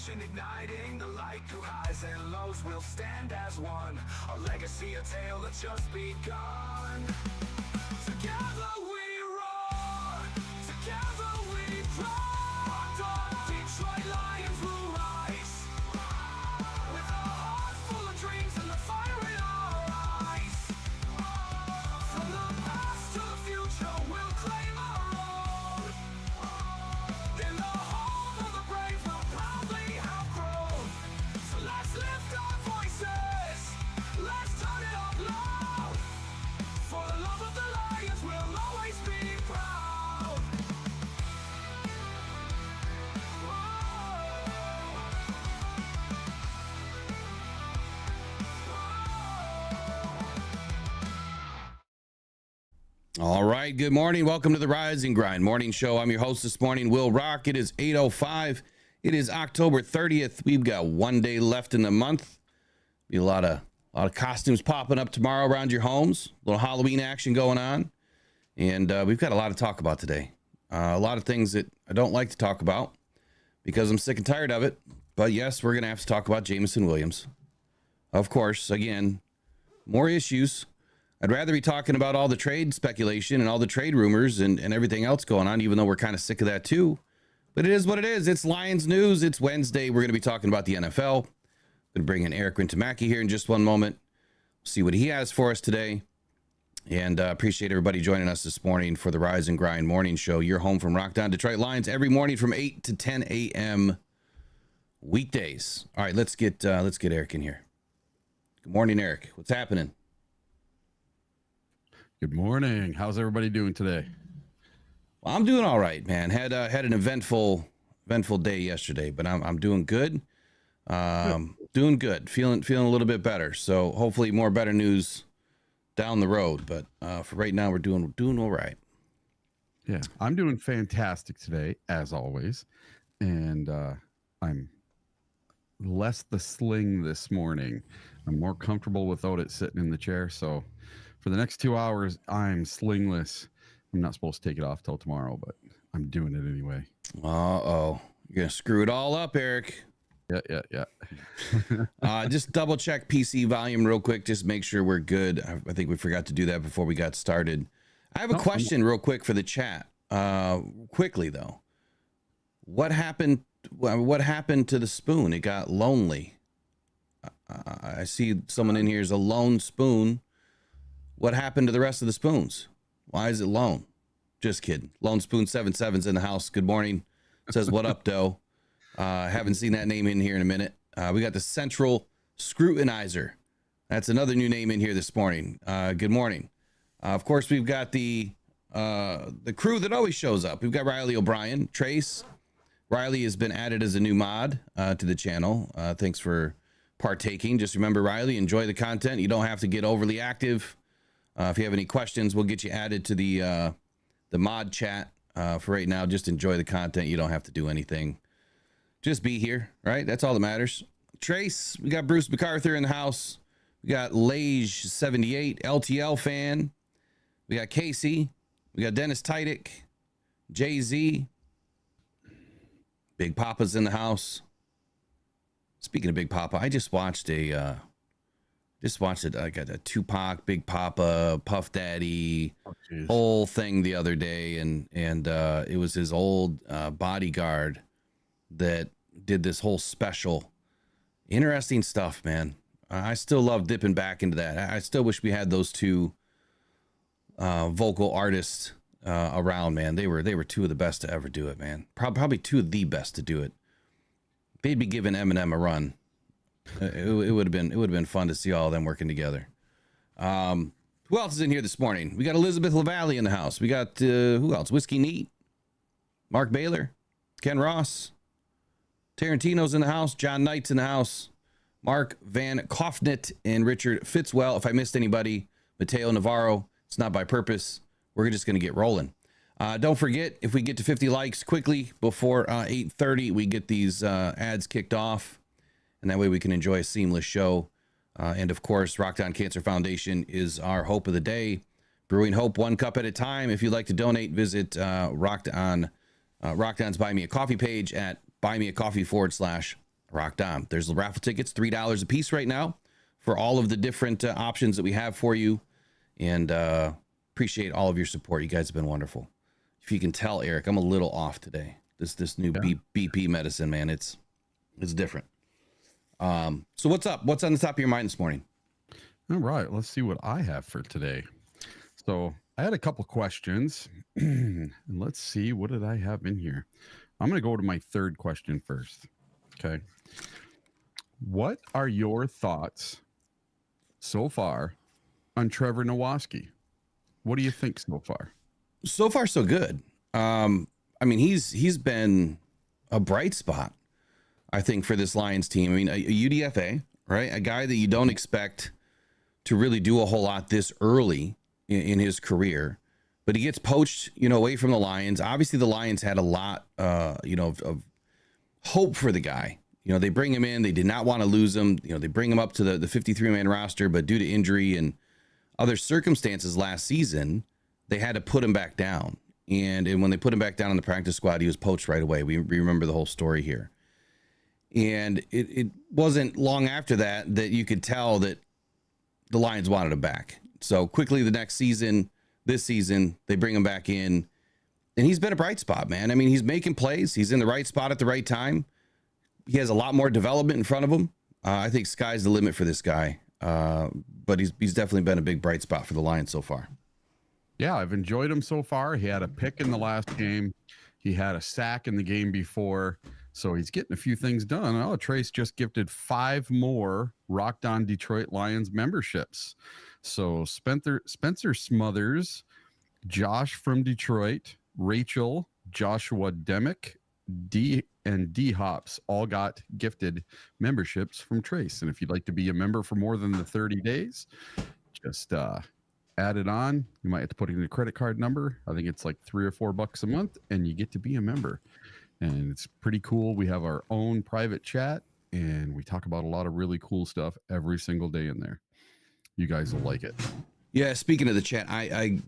Igniting the light through highs and lows, we'll stand as one. A legacy, a tale that's just begun. Together we roar, together we grow. Detroit Lions will rise, with a heart full of dreams and the fire in our eyes. From the past to the future, we'll claim our own. In the home of the brave, we'll proudly have grown. So let's lift our voices, let's turn it up loud. For the love of the Lions, we'll always be proud. All right, good morning. Welcome to the Rise and Grind Morning Show. I'm your host this morning, Will Rock. It is 8:05. It is October 30th. We've got one day left in the month. Be a lot of costumes popping up tomorrow around your homes. A little Halloween action going on. And we've got a lot to talk about today. A lot of things that I don't like to talk about because I'm sick and tired of it. But yes, we're going to have to talk about Jameson Williams. Of course, again, more issues. I'd rather be talking about all the trade speculation and all the trade rumors and everything else going on, even though we're kind of sick of that too. But it is what it is. It's Lions news. It's Wednesday. We're going to be talking about the NFL. Going to bring in Eric Wintemaki here in just one moment. See what he has for us today. And appreciate everybody joining us this morning for the Rise and Grind Morning Show. You're home from Rockdown Detroit Lions every morning from 8 to 10 a.m. weekdays. All right, let's get Eric in here. Good morning, Eric. What's happening? Good morning. How's everybody doing today? Well, I'm doing all right, man. Had an eventful day yesterday, but I'm doing good. Doing good. Feeling a little bit better. So hopefully more better news down the road. But for right now, we're doing all right. Yeah, I'm doing fantastic today, as always, and I'm less the sling this morning. I'm more comfortable without it sitting in the chair. So for the next 2 hours, I'm slingless. I'm not supposed to take it off till tomorrow, but I'm doing it anyway. Uh-oh. You're going to screw it all up, Eric. Yeah. Just double check PC volume real quick. Just make sure we're good. I think we forgot to do that before we got started. I have a question real quick for the chat. Quickly, though. What happened to the spoon? It got lonely. I see someone in here is a lone spoon. What happened to the rest of the spoons? Why is it lone? Just kidding. Lone Spoon 77's in the house. Good morning. Says, what up, Doe? Haven't seen that name in here in a minute. We got the Central Scrutinizer. That's another new name in here this morning. Good morning. Of course, we've got the crew that always shows up. We've got Riley O'Brien, Trace. Riley has been added as a new mod to the channel. Thanks for partaking. Just remember, Riley, enjoy the content. You don't have to get overly active. If you have any questions, we'll get you added to the mod chat. For right now, just enjoy the content. You don't have to do anything. Just be here, right? That's all that matters. Trace, we got Bruce MacArthur in the house. We got Lage78, LTL fan. We got Casey. We got Dennis Tidick, Jay-Z. Big Papa's in the house. Speaking of Big Papa, I just watched a Tupac, Big Papa, Puff Daddy whole thing the other day, and it was his old bodyguard that did this whole special. Interesting stuff, man. I still love dipping back into that. I still wish we had those two vocal artists around, man. They were two of the best to ever do it, man. Probably two of the best to do it. They'd be giving Eminem a run. It would have been fun to see all of them working together. Who else is in here this morning? We got Elizabeth LaValle in the house. We got who else? Whiskey Neat, Mark Baylor, Ken Ross, Tarantino's in the house, John Knight's in the house, Mark Van Koffnit, and Richard Fitzwell. If I missed anybody, Mateo Navarro. It's not by purpose. We're just going to get rolling. Don't forget, if we get to 50 likes quickly before 8:30, we get these ads kicked off, and that way we can enjoy a seamless show. And of course, Rockdown Cancer Foundation is our hope of the day. Brewing hope one cup at a time. If you'd like to donate, visit Rockdown's Buy Me a Coffee page at buymeacoffee.com/Rockdown. There's the raffle tickets, $3 a piece right now for all of the different options that we have for you. And appreciate all of your support. You guys have been wonderful. If you can tell, Eric, I'm a little off today. This new BP medicine, man, it's different. So what's up? What's on the top of your mind this morning? All right, let's see what I have for today. So I had a couple questions, and let's see, what did I have in here? I'm going to go to my third question first. Okay. What are your thoughts so far on Trevor Nowatzki? What do you think so far? So far, so good. I mean, he's been a bright spot, I think, for this Lions team. I mean, a UDFA, right? A guy that you don't expect to really do a whole lot this early in his career, but he gets poached, away from the Lions. Obviously, the Lions had a lot, of hope for the guy. They bring him in. They did not want to lose him. They bring him up to the 53-man roster, but due to injury and other circumstances last season, they had to put him back down. And when they put him back down on the practice squad, he was poached right away. We remember the whole story here. And it wasn't long after that you could tell that the Lions wanted him back. So quickly this season, they bring him back in. And he's been a bright spot, man. I mean, he's making plays. He's in the right spot at the right time. He has a lot more development in front of him. I think sky's the limit for this guy. But he's definitely been a big bright spot for the Lions so far. Yeah, I've enjoyed him so far. He had a pick in the last game. He had a sack in the game before. So he's getting a few things done. Oh, Trace just gifted 5 more Rocked On Detroit Lions memberships. So Spencer Smothers, Josh from Detroit, Rachel, Joshua Demick, D Hops all got gifted memberships from Trace. And if you'd like to be a member for more than the 30 days, just add it on. You might have to put in a credit card number. I think it's like $3 or $4 a month, and you get to be a member. And it's pretty cool. We have our own private chat, and we talk about a lot of really cool stuff every single day in there. You guys will like it. Yeah, speaking of the chat, I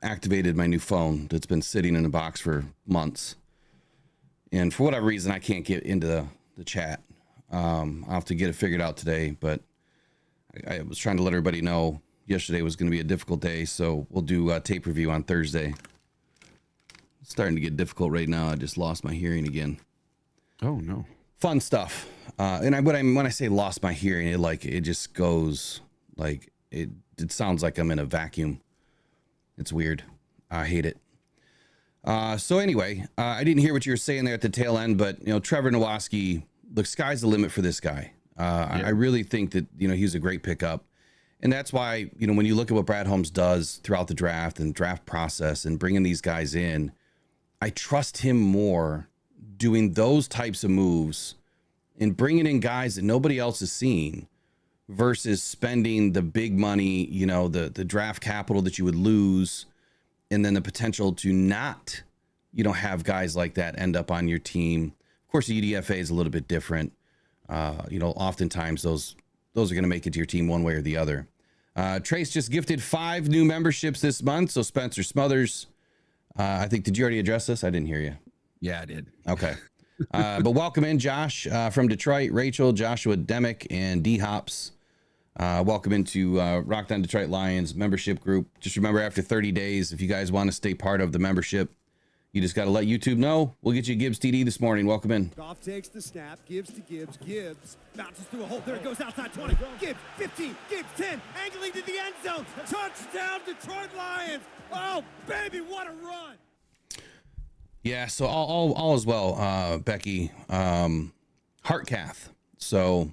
activated my new phone that's been sitting in a box for months. And for whatever reason, I can't get into the chat. I'll have to get it figured out today, but I was trying to let everybody know yesterday was going to be a difficult day, so we'll do a tape review on Thursday. It's starting to get difficult right now. I just lost my hearing again. Oh, no. Fun stuff. And when I say lost my hearing, it just goes like it sounds like I'm in a vacuum. It's weird. I hate it. So anyway, I didn't hear what you were saying there at the tail end, but Trevor Nowatzki, the sky's the limit for this guy. I really think that he's a great pickup, and that's why when you look at what Brad Holmes does throughout the draft and draft process and bringing these guys in, I trust him more doing those types of moves and bringing in guys that nobody else is seeing versus spending the big money, you know, the draft capital that you would lose, and then the potential to not, you know, have guys like that end up on your team. Of course, the UDFA is a little bit different. You know, oftentimes those are going to make it to your team one way or the other. Trace just gifted 5 new memberships this month. So Spencer Smothers, I think, did you already address this? I didn't hear you. Yeah, I did. Okay. But welcome in, Josh, from Detroit, Rachel, Joshua Demick, and D Hops. Welcome into Rocked On Detroit Lions membership group. Just remember, after 30 days, if you guys want to stay part of the membership, you just got to let YouTube know. We'll get you Gibbs TD this morning. Welcome in. Goff takes the snap, Gibbs to Gibbs. Gibbs bounces through a hole. There it goes outside 20. Gibbs 15. Gibbs 10. Angling to the end zone. Touchdown, Detroit Lions. Oh, baby, what a run. Yeah, so all is well, Becky. Heart cath. So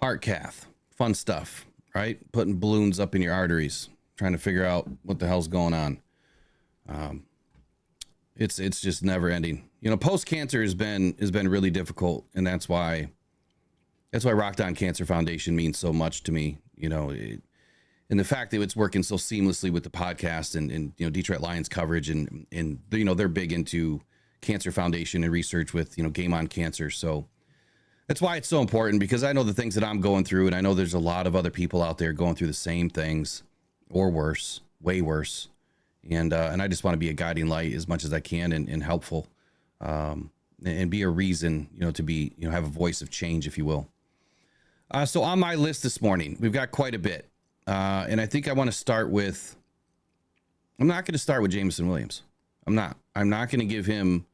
heart cath. Fun stuff, right? Putting balloons up in your arteries, trying to figure out what the hell's going on. It's just never ending. You know, post cancer has been really difficult, and that's why Rocked On Cancer Foundation means so much to me. You know, and the fact that it's working so seamlessly with the podcast and you know, Detroit Lions coverage and you know, they're big into Cancer Foundation and research with, you know, Game on Cancer. So that's why it's so important, because I know the things that I'm going through, and I know there's a lot of other people out there going through the same things or worse, way worse. And I just want to be a guiding light as much as I can and helpful, and be a reason, you know, to be, you know, have a voice of change, if you will. So on my list this morning, we've got quite a bit. And I think I want to start with, I'm not going to start with Jameson Williams. I'm not going to give him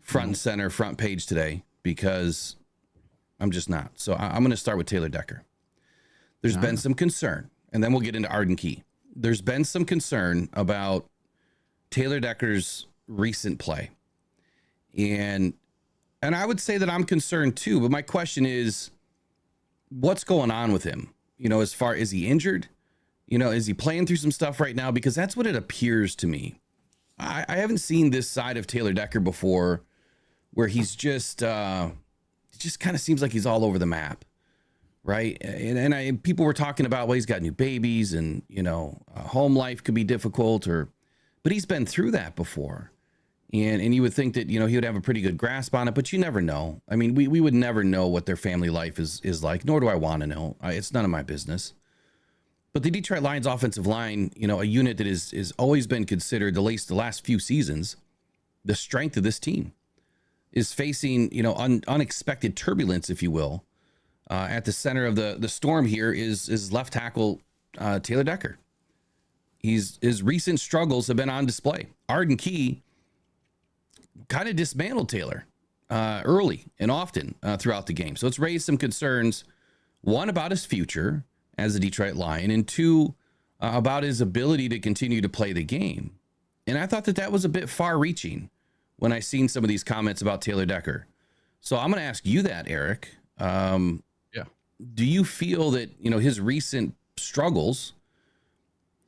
front and center, front page today, because I'm just not. So I'm going to start with Taylor Decker. There's been some concern, and then we'll get into Arden Key. There's been some concern about Taylor Decker's recent play. And I would say that I'm concerned too, but my question is, what's going on with him? You know, as far as he injured, you know, is he playing through some stuff right now? Because that's what it appears to me. I haven't seen this side of Taylor Decker before, where he's just, it just kind of seems like he's all over the map. Right. And people were talking about, well, he's got new babies and, you know, home life could be difficult, but he's been through that before. And you would think that, you know, he would have a pretty good grasp on it, but you never know. I mean, we would never know what their family life is like, nor do I want to know. It's none of my business. But the Detroit Lions offensive line, you know, a unit that is always been considered, at least the last few seasons, the strength of this team, is facing, you know, unexpected turbulence, if you will. At the center of the storm here is left tackle Taylor Decker. His recent struggles have been on display. Arden Key kind of dismantled Taylor early and often throughout the game. So it's raised some concerns, one, about his future as a Detroit Lion, and two, about his ability to continue to play the game. And I thought that was a bit far-reaching when I seen some of these comments about Taylor Decker. So I'm going to ask you that, Eric. Do you feel that, you know, his recent struggles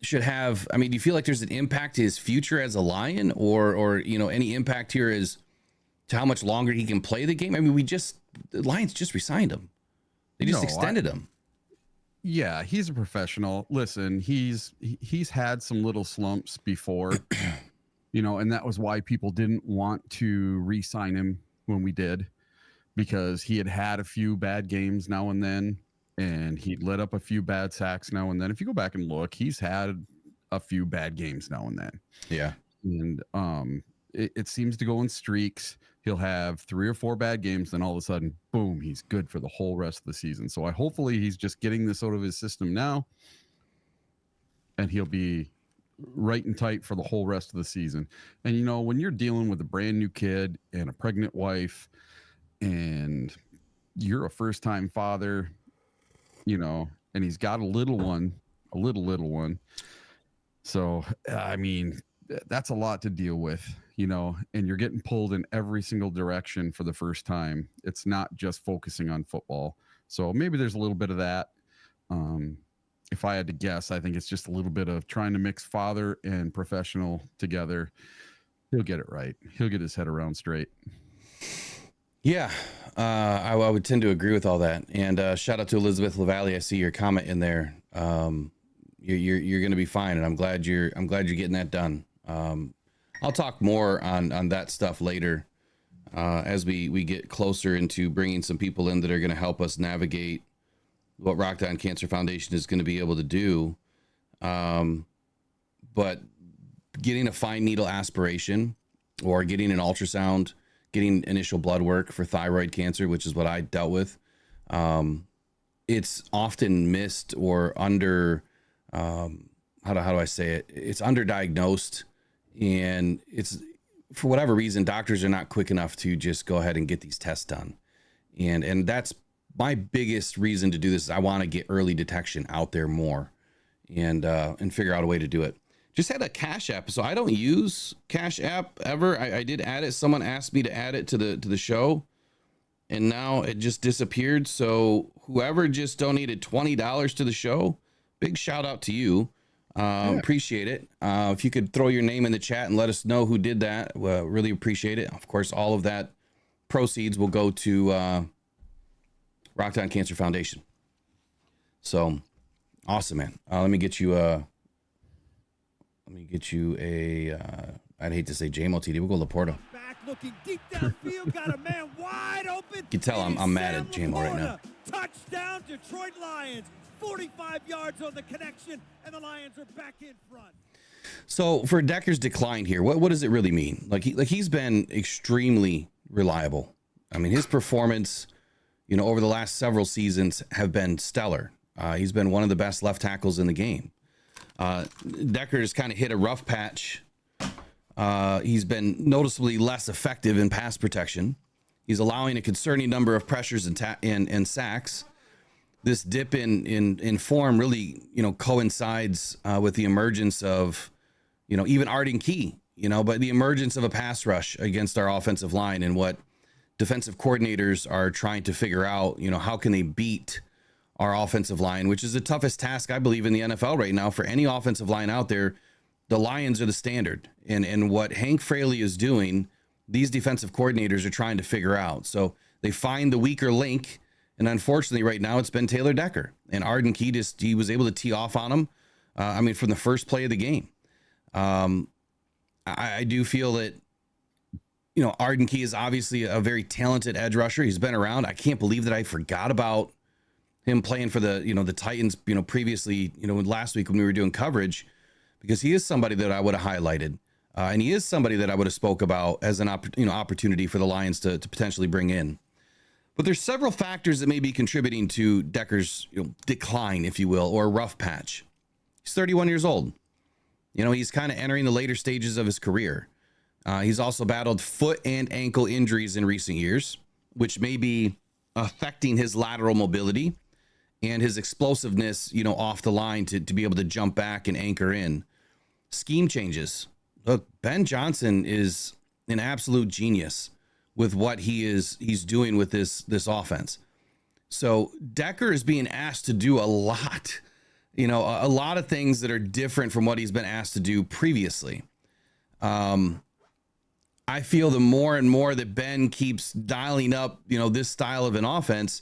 should have, I mean, do you feel like there's an impact to his future as a Lion, or, you know, any impact here is to how much longer he can play the game? I mean, the Lions just re-signed him. They just extended him. Yeah, he's a professional. Listen, he's had some little slumps before, you know, and that was why people didn't want to re-sign him when we did. Because he had a few bad games now and then, and he'd let up a few bad sacks now and then. If you go back and look, he's had a few bad games now and then. Yeah. And it seems to go in streaks. He'll have 3 or 4 bad games, then all of a sudden, boom, he's good for the whole rest of the season. So hopefully he's just getting this out of his system now, and he'll be right and tight for the whole rest of the season. And, you know, when you're dealing with a brand new kid and a pregnant wife, and you're a first-time father, you know, and he's got a little one. So, I mean, that's a lot to deal with, you know, and you're getting pulled in every single direction for the first time. It's not just focusing on football. So maybe there's a little bit of that. If I had to guess, I think it's just a little bit of trying to mix father and professional together. He'll get it right. He'll get his head around straight. Yeah. I would tend to agree with all that. And shout out to Elizabeth LaValle. I see your comment in there. You're going to be fine, and I'm glad you're getting that done. I'll talk more on that stuff later as we get closer into bringing some people in that are going to help us navigate what Rockdown Cancer Foundation is going to be able to do. But getting a fine needle aspiration or getting an ultrasound, getting initial blood work for thyroid cancer, which is what I dealt with, it's often missed or under, how do I say it? It's underdiagnosed, and it's, for whatever reason, doctors are not quick enough to just go ahead and get these tests done. And that's my biggest reason to do this. Is I want to get early detection out there more and figure out a way to do it. Just had a Cash App. So I don't use Cash App ever. I did add it. Someone asked me to add it to the show, and now it just disappeared. So whoever just donated $20 to the show, big shout out to you. Appreciate it. If you could throw your name in the chat and let us know who did that, really appreciate it. Of course, all of that proceeds will go to Rockdown Cancer Foundation. So awesome, man. Let me get you a I'd hate to say JMO TD. We'll go Laporta. Back looking deep downfield, got a man wide open. You can tell I'm mad at JMO right now. Touchdown, Detroit Lions. 45 yards on the connection, and the Lions are back in front. So for Decker's decline here, what does it really mean? He's been extremely reliable. I mean, his performance, over the last several seasons have been stellar. He's been one of the best left tackles in the game. Decker's kind of hit a rough patch. He's been noticeably less effective in pass protection. He's allowing a concerning number of pressures and sacks. This dip in form really, coincides with the emergence of, even Arden Key, but the emergence of a pass rush against our offensive line, and what defensive coordinators are trying to figure out, how can they beat our offensive line, which is the toughest task, I believe, in the NFL right now for any offensive line out there. The Lions are the standard, and what Hank Fraley is doing, these defensive coordinators are trying to figure out. So they find the weaker link. And unfortunately, right now, it's been Taylor Decker. And Arden Key he was able to tee off on him, from the first play of the game. I do feel that, Arden Key is obviously a very talented edge rusher. He's been around. I can't believe that I forgot about him playing for the, the Titans, previously, last week when we were doing coverage, because he is somebody that I would have highlighted. And he is somebody that I would have spoke about as an opportunity for the Lions to potentially bring in. But there's several factors that may be contributing to Decker's decline, if you will, or rough patch. He's 31 years old. He's kind of entering the later stages of his career. He's also battled foot and ankle injuries in recent years, which may be affecting his lateral mobility and his explosiveness, off the line to be able to jump back and anchor in. Scheme changes. Look, Ben Johnson is an absolute genius with what he's doing with this offense. So Decker is being asked to do a lot, a lot of things that are different from what he's been asked to do previously. I feel the more and more that Ben keeps dialing up, this style of an offense,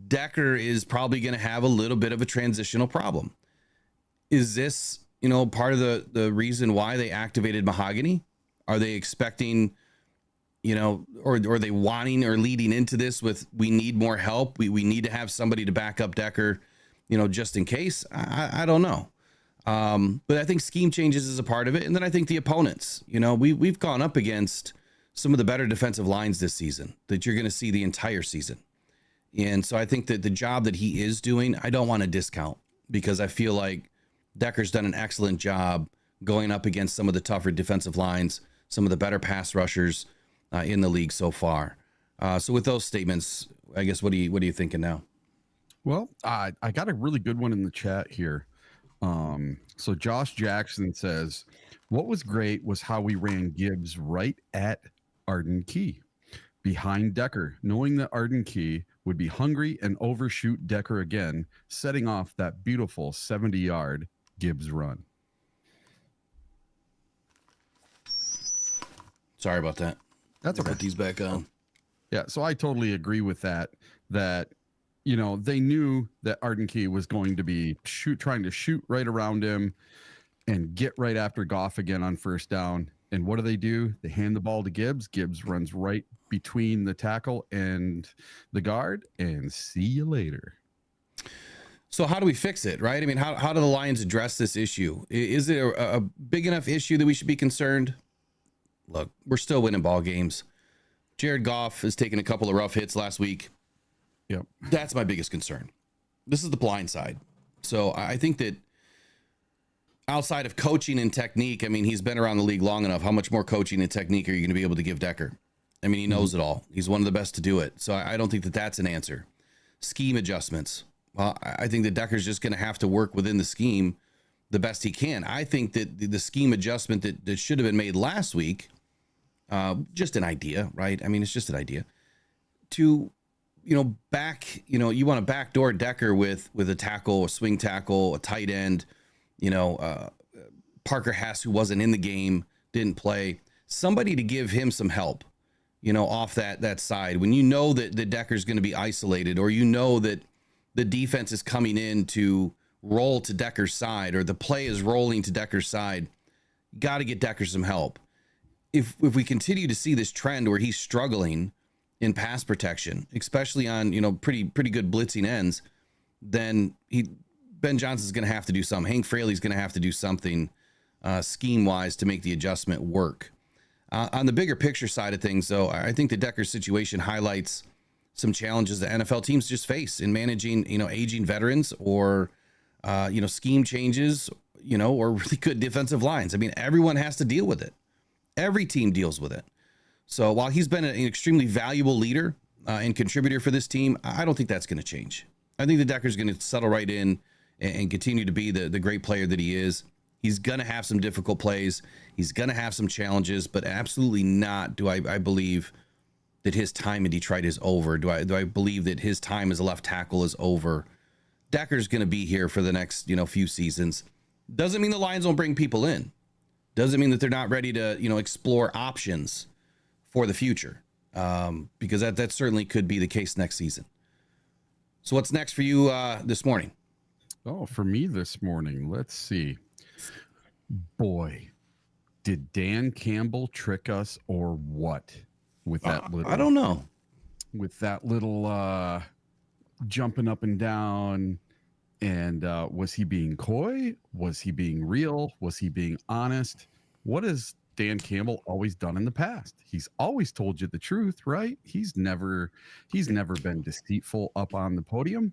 Decker is probably going to have a little bit of a transitional problem. Is this, part of the reason why they activated Mahogany? Are they expecting, or are they wanting or leading into this with, we need more help. We need to have somebody to back up Decker, just in case. I don't know. But I think scheme changes is a part of it. And then I think the opponents, we've gone up against some of the better defensive lines this season that you're going to see the entire season. And so I think that the job that he is doing, I don't want to discount, because I feel like Decker's done an excellent job going up against some of the tougher defensive lines, some of the better pass rushers in the league so far. So with those statements, I guess, what are you thinking now? Well, I got a really good one in the chat here. So Josh Jackson says, what was great was how we ran Gibbs right at Arden Key behind Decker, knowing that Arden Key would be hungry and overshoot Decker again, setting off that beautiful 70-yard Gibbs run. Sorry about that. That's okay. Put these back on. Yeah, so I totally agree with that. That, you know, they knew that Arden Key was going to be trying to shoot right around him and get right after Goff again on first down. And what do? They hand the ball to Gibbs. Gibbs runs right between the tackle and the guard, and see you later. So how do we fix it, right? I mean, how do the Lions address this issue? Is it a big enough issue that we should be concerned? Look, we're still winning ball games. Jared Goff has taken a couple of rough hits last week. Yep. That's my biggest concern. This is the blind side. So I think that outside of coaching and technique, I mean, he's been around the league long enough. How much more coaching and technique are you going to be able to give Decker? I mean, he knows it all. He's one of the best to do it. So I don't think that that's an answer. Scheme adjustments. Well, I think that Decker's just going to have to work within the scheme the best he can. I think that the scheme adjustment that should have been made last week, just an idea, right? I mean, it's just an idea to, you know, you want to backdoor Decker with a tackle, a swing tackle, a tight end, you know, Parker Hess, who wasn't in the game, didn't play, somebody to give him some help, you know, off that side. When you know that the Decker's going to be isolated, or you know that the defense is coming in to roll to Decker's side, or the play is rolling to Decker's side, got to get Decker some help. If we continue to see this trend where he's struggling in pass protection, especially on, you know, pretty good blitzing ends, then Ben Johnson's going to have to do something. Hank Fraley's going to have to do something scheme wise to make the adjustment work. On the bigger picture side of things, though, I think the Decker situation highlights some challenges that NFL teams just face in managing, you know, aging veterans, or, you know, scheme changes, you know, or really good defensive lines. I mean, everyone has to deal with it. Every team deals with it. So while he's been an extremely valuable leader and contributor for this team, I don't think that's going to change. I think the Decker's going to settle right in and continue to be the great player that he is. He's going to have some difficult plays. He's going to have some challenges, but absolutely not do I believe that his time in Detroit is over. Do I believe that his time as a left tackle is over? Decker's going to be here for the next, you know, few seasons. Doesn't mean the Lions won't bring people in. Doesn't mean that they're not ready to, you know, explore options for the future, because that certainly could be the case next season. So what's next for you this morning? Oh, for me this morning, let's see. Boy, did Dan Campbell trick us or what? With that little, I don't know. With that little jumping up and down, and was he being coy? Was he being real? Was he being honest? What has Dan Campbell always done in the past? He's always told you the truth, right? He's never been deceitful up on the podium.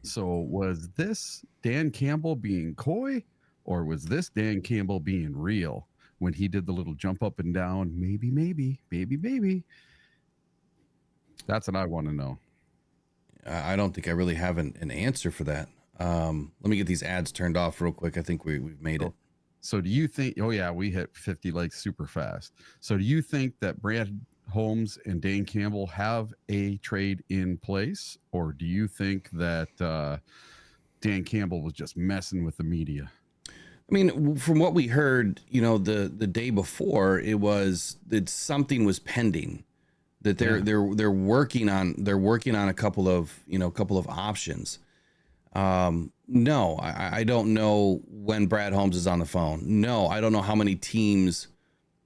So was this Dan Campbell being coy, or was this Dan Campbell being real when he did the little jump up and down? Maybe. That's what I want to know. I don't think I really have an answer for that. Let me get these ads turned off real quick. I think we've made it. So do you think, oh yeah, we hit 50 likes super fast. So do you think that Brad Holmes and Dane Campbell have a trade in place? Or do you think that Dan Campbell was just messing with the media? I mean, from what we heard, you know, the day before, it was that something was pending, that they're working on a couple of options. No, I don't know when Brad Holmes is on the phone. No, I don't know how many teams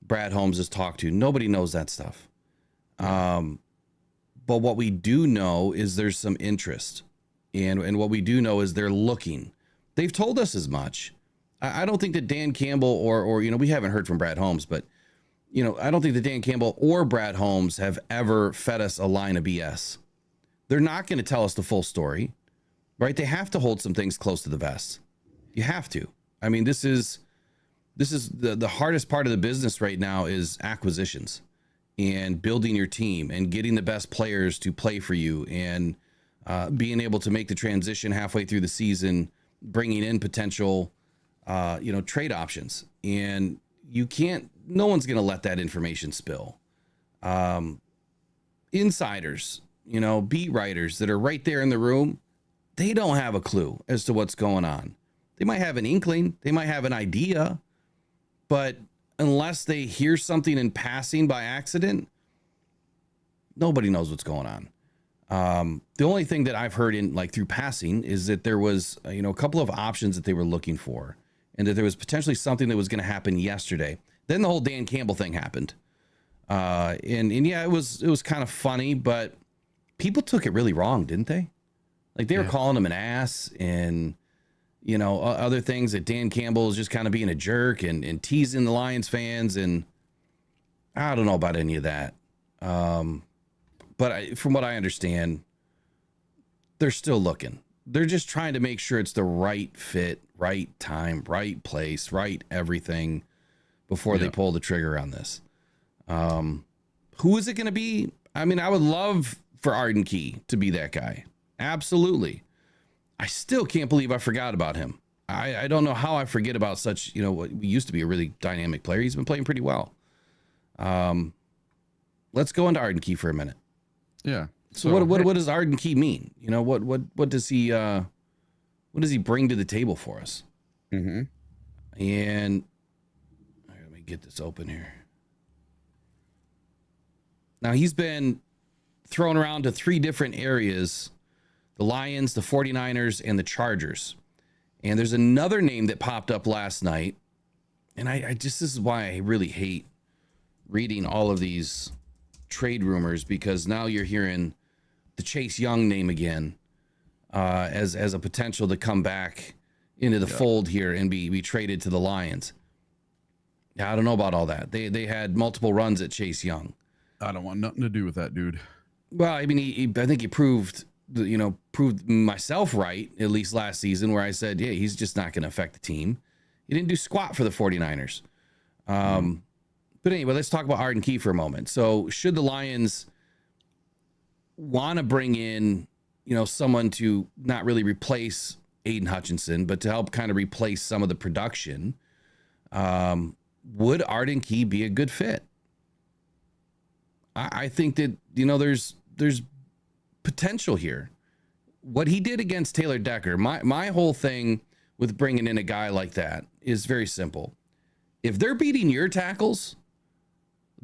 Brad Holmes has talked to. Nobody knows that stuff. But what we do know is there's some interest, and what we do know is they're looking. They've told us as much. I don't think that Dan Campbell or you know, we haven't heard from Brad Holmes, but you know, I don't think that Dan Campbell or Brad Holmes have ever fed us a line of BS. They're not going to tell us the full story, right? They have to hold some things close to the vest. You have to. I mean, this is the hardest part of the business right now is acquisitions and building your team and getting the best players to play for you, and being able to make the transition halfway through the season, bringing in potential trade options. And no one's going to let that information spill. Insiders, you know, beat writers that are right there in the room, they don't have a clue as to what's going on. They might have an inkling, they might have an idea, but unless they hear something in passing by accident, Nobody knows what's going on. The only thing that I've heard in like through passing is that there was, a couple of options that they were looking for, and that there was potentially something that was going to happen yesterday. Then the whole Dan Campbell thing happened. And yeah, it was kind of funny, but people took it really wrong, didn't they? Like they were calling him an ass and, other things, that Dan Campbell is just kind of being a jerk and teasing the Lions fans. And I don't know about any of that. But from what I understand, they're still looking. They're just trying to make sure it's the right fit, right time, right place, right everything before they pull the trigger on this. Who is it going to be? I mean, I would love for Arden Key to be that guy. Absolutely. I still can't believe I forgot about him. I don't know how I forget about such, what used to be a really dynamic player. He's been playing pretty well. Let's go into Arden Key for a minute. Yeah. So what does Arden Key mean? What does he bring to the table for us? Mm-hmm. And let me get this open here. Now he's been thrown around to 3 different areas: the Lions, the 49ers, and the Chargers. And there's another name that popped up last night. And this is why I really hate reading all of these trade rumors, because now you're hearing the Chase Young name again as a potential to come back into the fold here and be traded to the Lions. I don't know about all that. They had multiple runs at Chase Young. I don't want nothing to do with that dude. Well, I mean, I think he proved myself right, at least last season, where I said, yeah, he's just not going to affect the team. He didn't do squat for the 49ers. But anyway, let's talk about Arden Key for a moment. So should the Lions want to bring in, someone to not really replace Aiden Hutchinson, but to help kind of replace some of the production, would Arden Key be a good fit? I think that, there's potential here. What he did against Taylor Decker, my whole thing with bringing in a guy like that is very simple. If they're beating your tackles,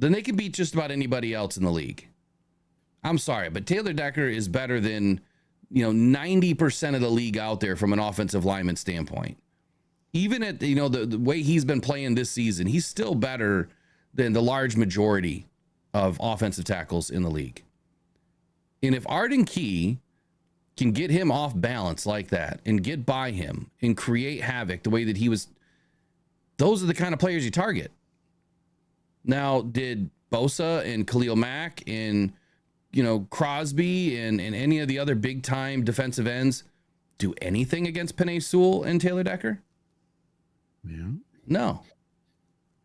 then they can beat just about anybody else in the league. I'm sorry, but Taylor Decker is better than, 90% of the league out there from an offensive lineman standpoint. Even at, the way he's been playing this season, he's still better than the large majority of offensive tackles in the league. And if Arden Key can get him off balance like that and get by him and create havoc the way that he was, those are the kind of players you target. Now, did Bosa and Khalil Mack and, Crosby and any of the other big time defensive ends do anything against Penei Sewell and Taylor Decker? Yeah. No,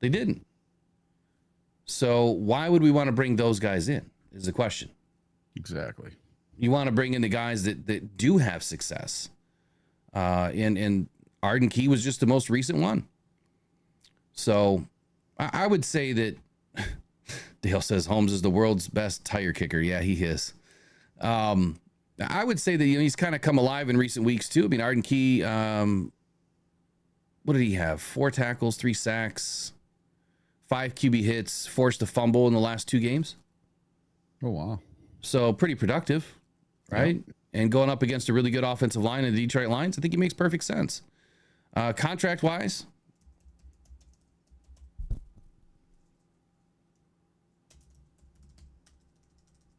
they didn't. So why would we want to bring those guys in is the question. Exactly. You want to bring in the guys that do have success. And Arden Key was just the most recent one. So I would say that Dale says Holmes is the world's best tire kicker. Yeah, he is. I would say that he's kind of come alive in recent weeks too. I mean, Arden Key, what did he have? 4 tackles, 3 sacks, 5 QB hits, forced a fumble in the last 2 games. Oh, wow. So pretty productive, right? Yep. And going up against a really good offensive line in the Detroit Lions, I think he makes perfect sense. Contract-wise,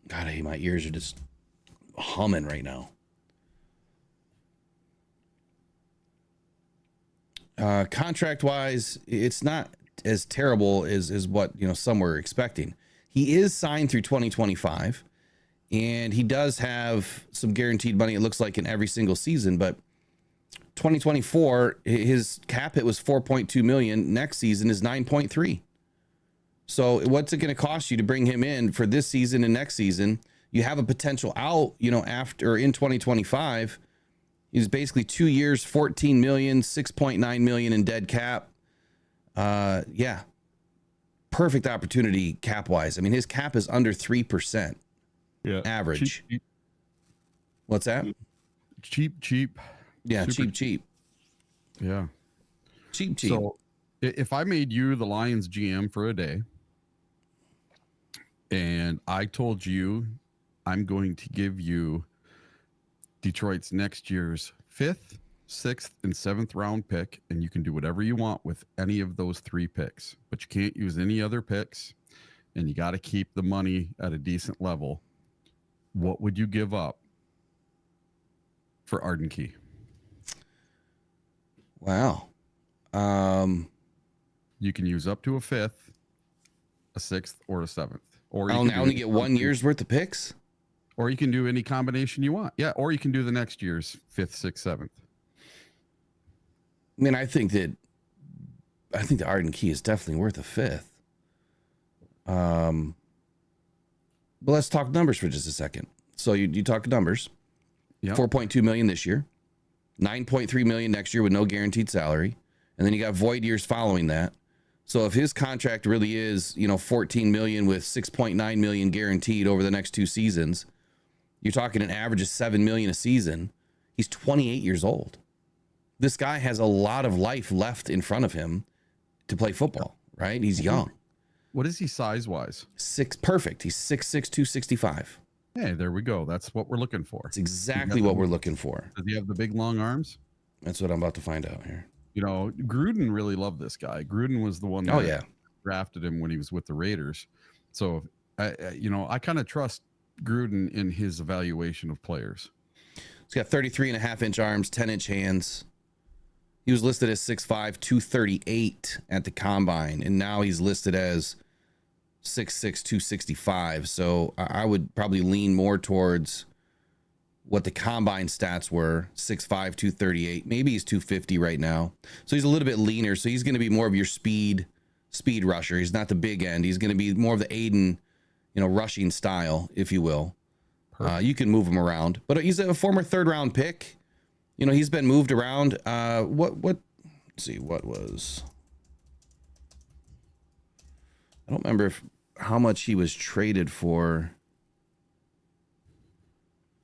God, my ears are just humming right now. Contract-wise, it's not as terrible as what some were expecting. He is signed through 2025, and he does have some guaranteed money, it looks like, in every single season. But 2024, his cap hit was $4.2 million. Next season is $9.3. So what's it going to cost you to bring him in for this season and next season? You have a potential out, after in 2025. He's basically 2 years, $14 million, $6.9 million in dead cap. Yeah. Perfect opportunity cap wise. I mean, his cap is under 3%. Yeah. Average. Cheap. What's that? Cheap. Yeah. Super cheap. Yeah. Cheap. So if I made you the Lions GM for a day, And I told you I'm going to give you Detroit's next year's 5th, 6th, and 7th round pick, and you can do whatever you want with any of those 3 picks, but you can't use any other picks, and you got to keep the money at a decent level. What would you give up for Arden Key? Wow. You can use up to a 5th, a 6th, or a 7th. Or I only get 1 year's worth of picks? Or you can do any combination you want. Yeah, or you can do the next year's 5th, 6th, 7th. I mean, I think the Arden Key is definitely worth a 5th. But let's talk numbers for just a second. So you talk numbers. Yep. 4.2 million this year, 9.3 million next year with no guaranteed salary, and then you got void years following that. So if his contract really is, 14 million with 6.9 million guaranteed over the next 2 seasons, you're talking an average of 7 million a season. He's 28 years old. This guy has a lot of life left in front of him to play football, right? He's young. What is he size-wise? Perfect. He's 6'6", 265. Hey, there we go. That's what we're looking for. That's exactly what we're looking for. Does he have the big, long arms? That's what I'm about to find out here. Gruden really loved this guy. Gruden was the one that drafted him when he was with the Raiders. So, I kind of trust Gruden in his evaluation of players. He's got 33.5-inch arms, 10-inch hands. He was listed as 6'5", 238 at the combine, and now he's listed as 6'6", 265. So I would probably lean more towards what the combine stats were, 6'5", 238. Maybe he's 250 right now. So he's a little bit leaner. So he's going to be more of your speed rusher. He's not the big end. He's going to be more of the Aiden, rushing style, if you will. You can move him around. But he's a former 3rd-round pick. He's been moved around. Let's see, what was... I don't remember how much he was traded for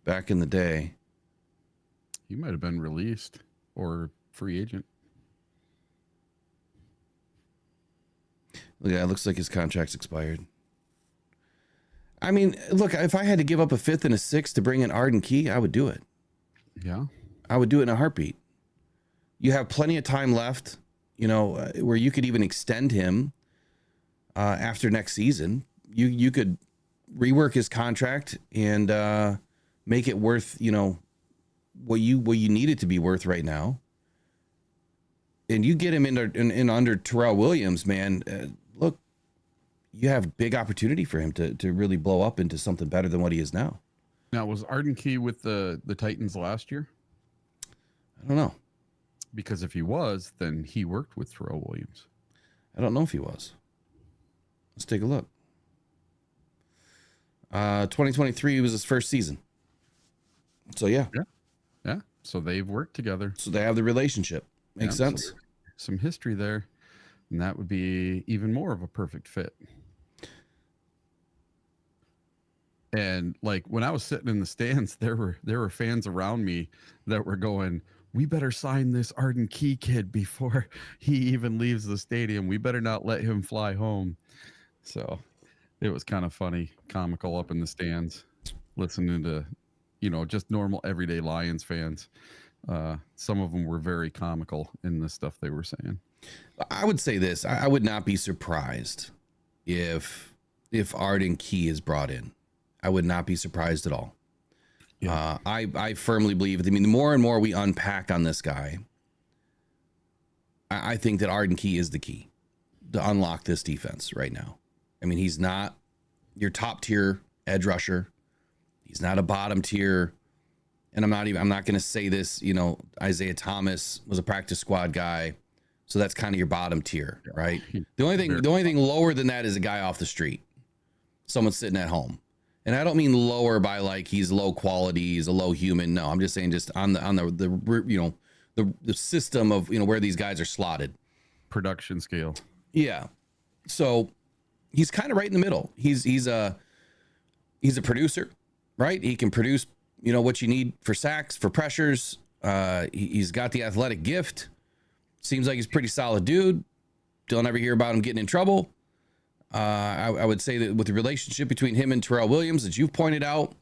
back in the day. He might have been released or free agent. Yeah, it looks like his contract's expired. I mean, look, if I had to give up a 5th and a 6th to bring in Arden Key, I would do it. Yeah. I would do it in a heartbeat. You have plenty of time left, where you could even extend him after next season. You could rework his contract and make it worth, what you need it to be worth right now. And you get him in under Terrell Williams, man. Look, you have big opportunity for him to really blow up into something better than what he is now. Now, was Arden Key with the Titans last year? I don't know. Because if he was, then he worked with Terrell Williams. I don't know if he was. Let's take a look. 2023 was his first season. So, yeah. Yeah. So they've worked together. So they have the relationship. Makes sense. So some history there. And that would be even more of a perfect fit. And like when I was sitting in the stands, there were fans around me that were going, "We better sign this Arden Key kid before he even leaves the stadium. We better not let him fly home." So it was kind of funny, comical up in the stands, listening to, just normal everyday Lions fans. Some of them were very comical in the stuff they were saying. I would say this. I would not be surprised if Arden Key is brought in. I would not be surprised at all. Yeah. I firmly believe, the more and more we unpack on this guy, I think that Arden Key is the key to unlock this defense right now. I mean, he's not your top tier edge rusher. He's not a bottom tier. And I'm not going to say this, Isaiah Thomas was a practice squad guy. So that's kind of your bottom tier, right? The only thing lower than that is a guy off the street, someone sitting at home. And I don't mean lower by like he's low quality, he's a low human. No, I'm just saying just on the system of where these guys are slotted, production scale. Yeah, so he's kind of right in the middle. He's a producer, right? He can produce what you need for sacks, for pressures. He's got the athletic gift. Seems like he's a pretty solid dude. Don't ever hear about him getting in trouble. I would say that with the relationship between him and Terrell Williams, that you've pointed out,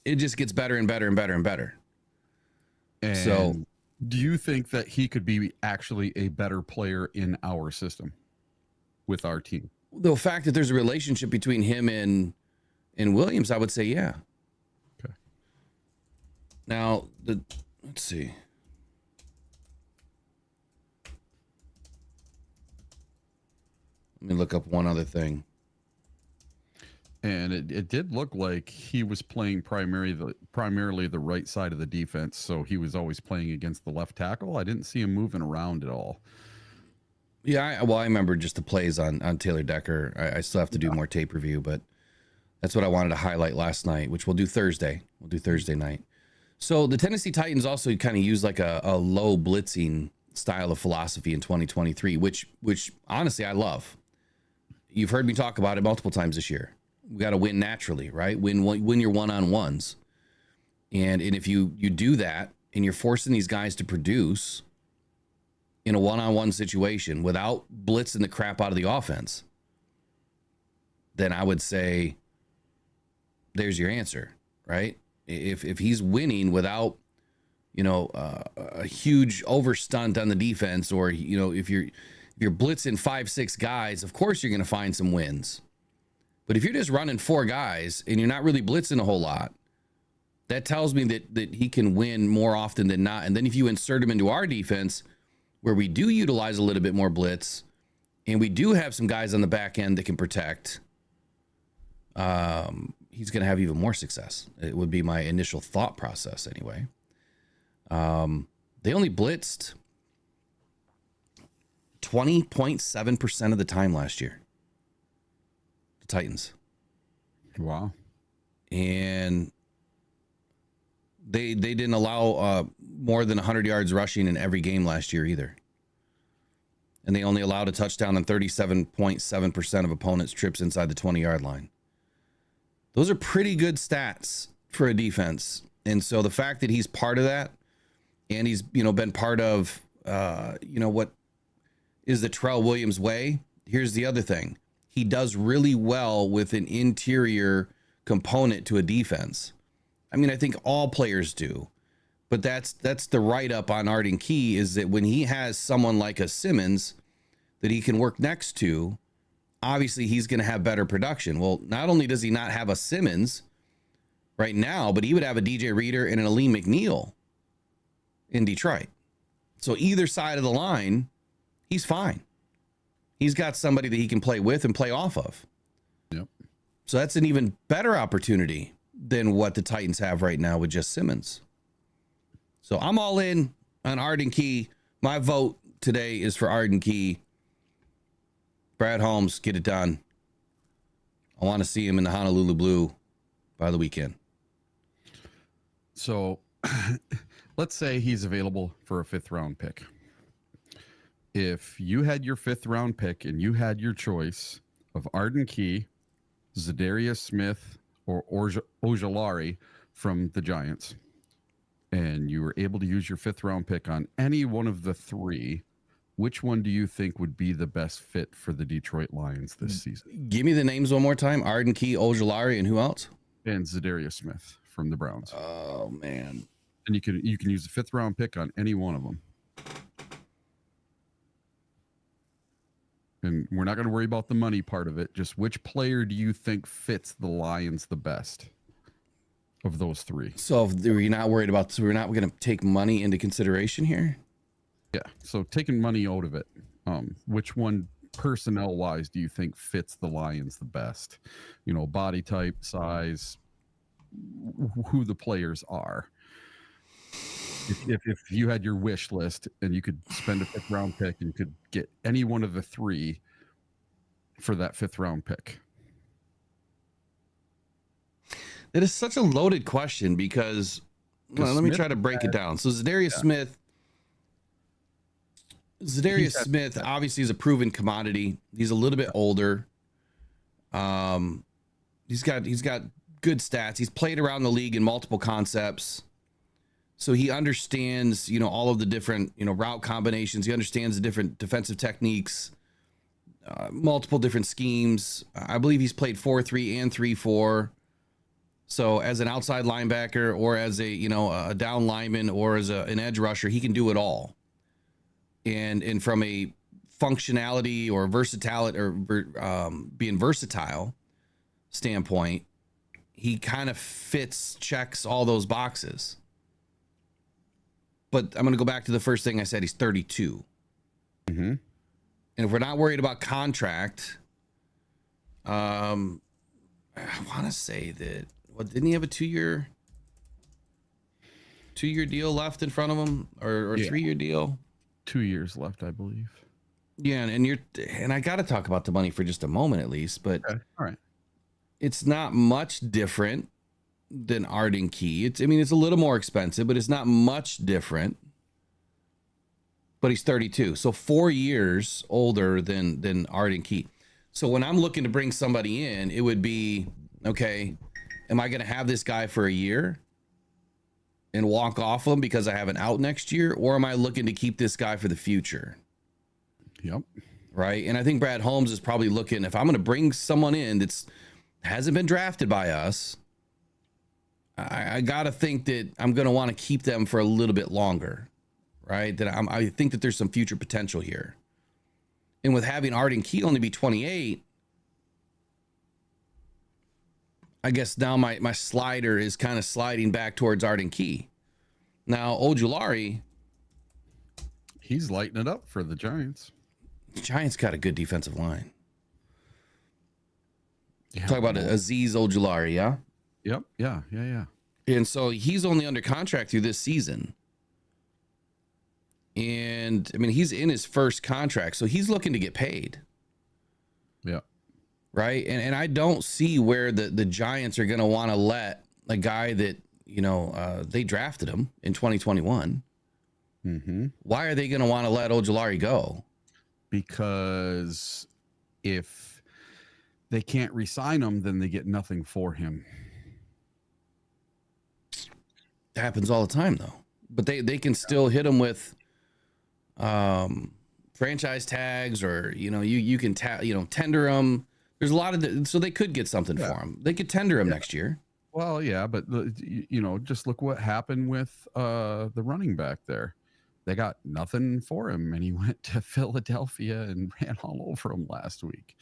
it just gets better and better and better and better. And so, do you think that he could be actually a better player in our system with our team? The fact that there's a relationship between him and Williams, I would say, yeah. Okay. Now, let's see. Let me look up one other thing. And it did look like he was playing primarily the right side of the defense, so he was always playing against the left tackle. I didn't see him moving around at all. Yeah, I remember just the plays on Taylor Decker. I still have to do more tape review, but that's what I wanted to highlight last night, which we'll do Thursday. We'll do Thursday night. So the Tennessee Titans also kind of use like a low blitzing style of philosophy in 2023, which honestly I love. You've heard me talk about it multiple times this year. We got to win naturally, right? Win your one-on-ones. And if you do that and you're forcing these guys to produce in a one-on-one situation without blitzing the crap out of the offense, then I would say there's your answer, right? If he's winning without, a huge overstunt on the defense, or, if you're blitzing 5-6 guys, of course you're going to find some wins. But if you're just running 4 guys and you're not really blitzing a whole lot, that tells me that he can win more often than not. And then if you insert him into our defense, where we do utilize a little bit more blitz, and we do have some guys on the back end that can protect, he's going to have even more success. It would be my initial thought process anyway. They only blitzed 20.7% of the time last year. The Titans. Wow. And they didn't allow more than 100 yards rushing in every game last year either. And they only allowed a touchdown on 37.7% of opponents' trips inside the 20-yard line. Those are pretty good stats for a defense. And so the fact that he's part of that, and he's, been part of, what is the Terrell Williams way. Here's the other thing. He does really well with an interior component to a defense. I mean, I think all players do, but that's the write-up on Arden Key, is that when he has someone like a Simmons that he can work next to, obviously he's going to have better production. Well, not only does he not have a Simmons right now, but he would have a DJ Reader and an Aleem McNeil in Detroit. So either side of the line, he's fine. He's got somebody that he can play with and play off of. Yep. So that's an even better opportunity than what the Titans have right now with just Simmons. So I'm all in on Arden Key. My vote today is for Arden Key. Brad Holmes, get it done. I want to see him in the Honolulu Blue by the weekend. So let's say he's available for a 5th round pick. If you had your 5th round pick and you had your choice of Arden Key, Darius Smith, or Ojulari from the Giants, and you were able to use your 5th round pick on any one of the 3, which one do you think would be the best fit for the Detroit Lions this season? Give me the names one more time. Arden Key, Ojulari, and who else? And Darius Smith from the Browns. Oh, man. And you can use the 5th round pick on any one of them. And we're not going to worry about the money part of it. Just which player do you think fits the Lions the best of those 3? So if you're not worried about, so we're not going to take money into consideration here? Yeah. So taking money out of it, which one personnel wise do you think fits the Lions the best? Body type, size, who the players are. If you had your wish list and you could spend a 5th round pick and you could get any one of the 3 for that 5th round pick. It is such a loaded question because let me try to break it down. So Darius Smith obviously is a proven commodity. He's a little bit older. He's got good stats. He's played around the league in multiple concepts. So he understands, all of the different, route combinations. He understands the different defensive techniques. multiple different schemes. I believe he's played 4-3 and 3-4. So as an outside linebacker or as a down lineman or as an edge rusher, he can do it all. And from a functionality or versatility or being versatile standpoint, he kind of checks all those boxes. But I'm going to go back to the first thing I said. He's 32. Mm-hmm. And if we're not worried about contract, I want to say that, didn't he have a two-year deal left in front of him, or Yeah. 3-year deal? 2 years left, I believe. Yeah, and I got to talk about the money for just a moment at least, but Okay. All right. it's not much different than Arden Key. It's a little more expensive, but it's not much different. But he's 32, so 4 years older than Arden Key. So when I'm looking to bring somebody in, it would be, okay, am I going to have this guy for a year and walk off him because I have an out next year, or am I looking to keep this guy for the future? Yep. Right. And I think Brad Holmes is probably looking, if I'm going to bring someone in that's hasn't been drafted by us, I got to think that I'm going to want to keep them for a little bit longer. Right. That I think that there's some future potential here. And with having Arden Key only be 28, I guess now my slider is kind of sliding back towards Arden Key. Now, Ojulari, He's lighting it up for the Giants. the Giants got a good defensive line. Yeah. Talk about Azeez Ojulari, yeah? Yep. Yeah. And so he's only under contract through this season. And he's in his first contract, so he's looking to get paid. Yeah. Right. And I don't see where the Giants are going to want to let a guy that, they drafted him in 2021. Mm-hmm. Why are they going to want to let Ojulari go? Because if they can't re-sign him, then they get nothing for him. That happens all the time, though. But they can still hit him with franchise tags, or you can tender them. There's a lot of so they could get something for him. They could tender him next year. Well, yeah, but just look what happened with the running back there. They got nothing for him, and he went to Philadelphia and ran all over him last week.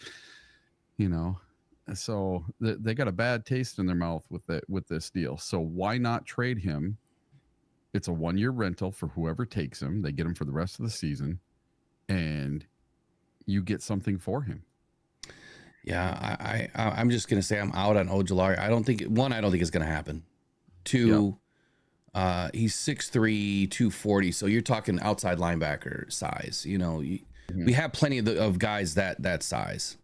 So they got a bad taste in their mouth with this deal. So why not trade him? It's a 1-year rental for whoever takes him. They get him for the rest of the season, and you get something for him. Yeah, I'm just gonna say I'm out on Ojulari. I don't think it's gonna happen. 2, he's 6'3", 240. So you're talking outside linebacker size. We have plenty of guys that size.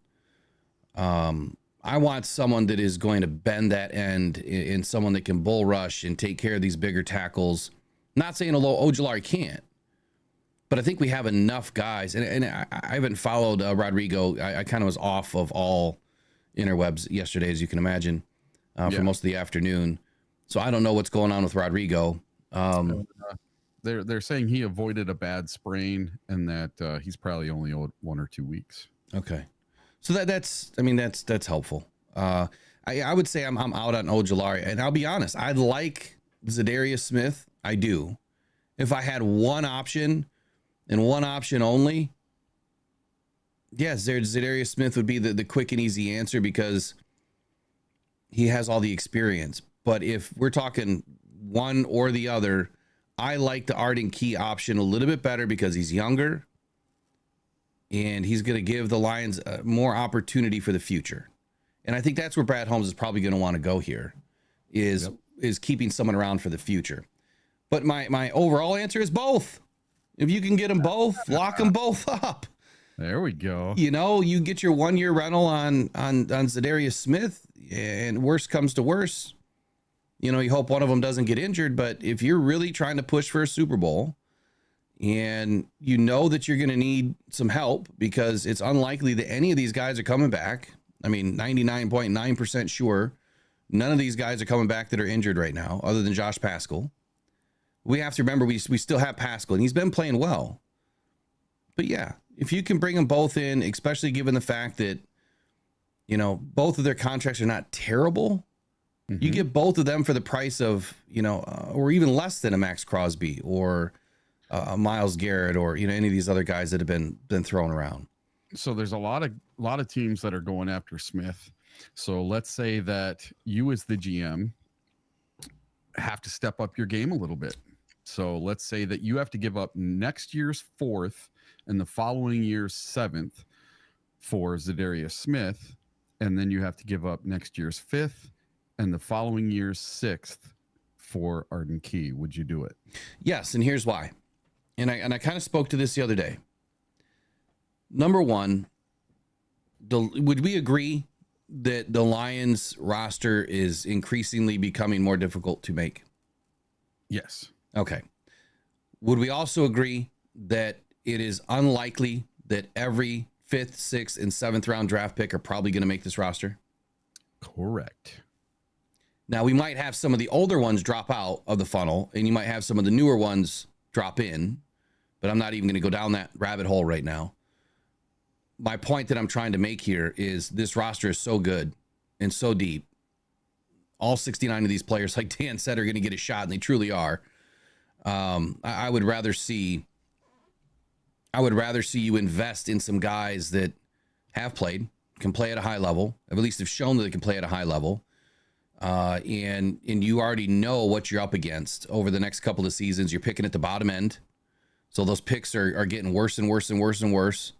I want someone that is going to bend that end and someone that can bull rush and take care of these bigger tackles. Not saying Ojulari can't, but I think we have enough guys. And I haven't followed Rodrigo. I kind of was off of all interwebs yesterday, as you can imagine, for most of the afternoon. So I don't know what's going on with Rodrigo. They're saying he avoided a bad sprain and that he's probably only owed 1 or 2 weeks. Okay. So that's helpful. I would say I'm out on Ojulari, and I'll be honest. I like Dariussmith. I do. If I had one option and one option only, yes, Dariussmith would be the quick and easy answer because he has all the experience. But if we're talking one or the other, I like the Arden Key option a little bit better because he's younger. And he's going to give the Lions more opportunity for the future. And I think that's where Brad Holmes is probably going to want to go here is keeping someone around for the future. But my overall answer is both. If you can get them both, lock them both up. There we go. You get your 1-year rental on Dariussmith, and worst comes to worst, you hope one of them doesn't get injured. But if you're really trying to push for a Super Bowl, and that you're going to need some help because it's unlikely that any of these guys are coming back. 99.9% sure none of these guys are coming back that are injured right now, other than Josh Paschal. We have to remember we still have Paschal, and he's been playing well. But yeah, if you can bring them both in, especially given the fact that, you know, both of their contracts are not terrible. You get both of them for the price of, you know, or even less than a Max Crosby or a Myles Garrett or, you know, any of these other guys that have been thrown around. So there's a lot of teams that are going after Smith. So let's say that you as the GM have to step up your game a little bit. So let's say that you have to give up next year's 4th and the following year's 7th for dariussmith, and then you have to give up next year's 5th and the following year's 6th for Arden Key. Would you do it? Yes, and here's why. And I kind of spoke to this the other day. Number one, would we agree that the Lions roster is increasingly becoming more difficult to make? Yes. Okay. Would we also agree that it is unlikely that every 5th, 6th, and 7th round draft pick are probably going to make this roster? Correct. Now, we might have some of the older ones drop out of the funnel, and you might have some of the newer ones drop in, but I'm not even going to go down that rabbit hole right now. My point that I'm trying to make here is this roster is so good and so deep. All 69 of these players, like Dan said, are going to get a shot, and they truly are. I would rather see you invest in some guys that have played, can play at a high level, at least have shown that they can play at a high level. And you already know what you're up against over the next couple of seasons. You're picking at the bottom end. So those picks are getting worse and worse and worse and worse.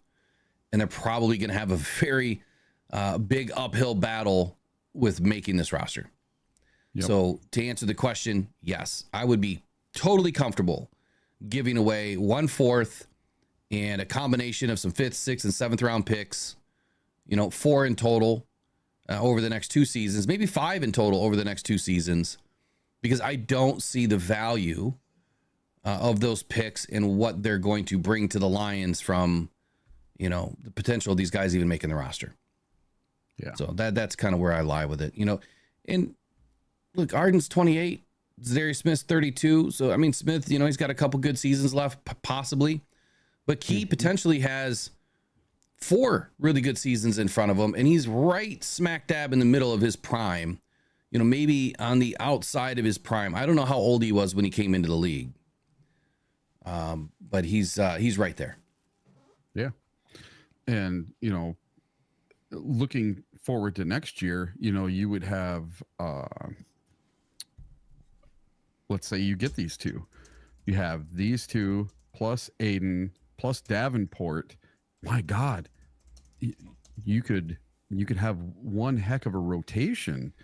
And they're probably going to have a very big uphill battle with making this roster. Yep. So to answer the question, yes, I would be totally comfortable giving away 1/4 and a combination of some 5th, 6th, and 7th round picks, 4 in total over the next 2 seasons, maybe 5 in total over the next 2 seasons, because I don't see the value of those picks and what they're going to bring to the Lions from, the potential of these guys even making the roster. Yeah. So that's kind of where I lie with it, and look, Arden's 28, dariussmith's 32. So, I mean, Smith, he's got a couple good seasons left, possibly, but Key potentially has 4 really good seasons in front of him. And he's right smack dab in the middle of his prime, maybe on the outside of his prime. I don't know how old he was when he came into the league. But he's right there. Yeah. And, looking forward to next year, you would have, let's say you get these 2. You have these 2 plus Aiden plus Davenport. My God, you could have one heck of a rotation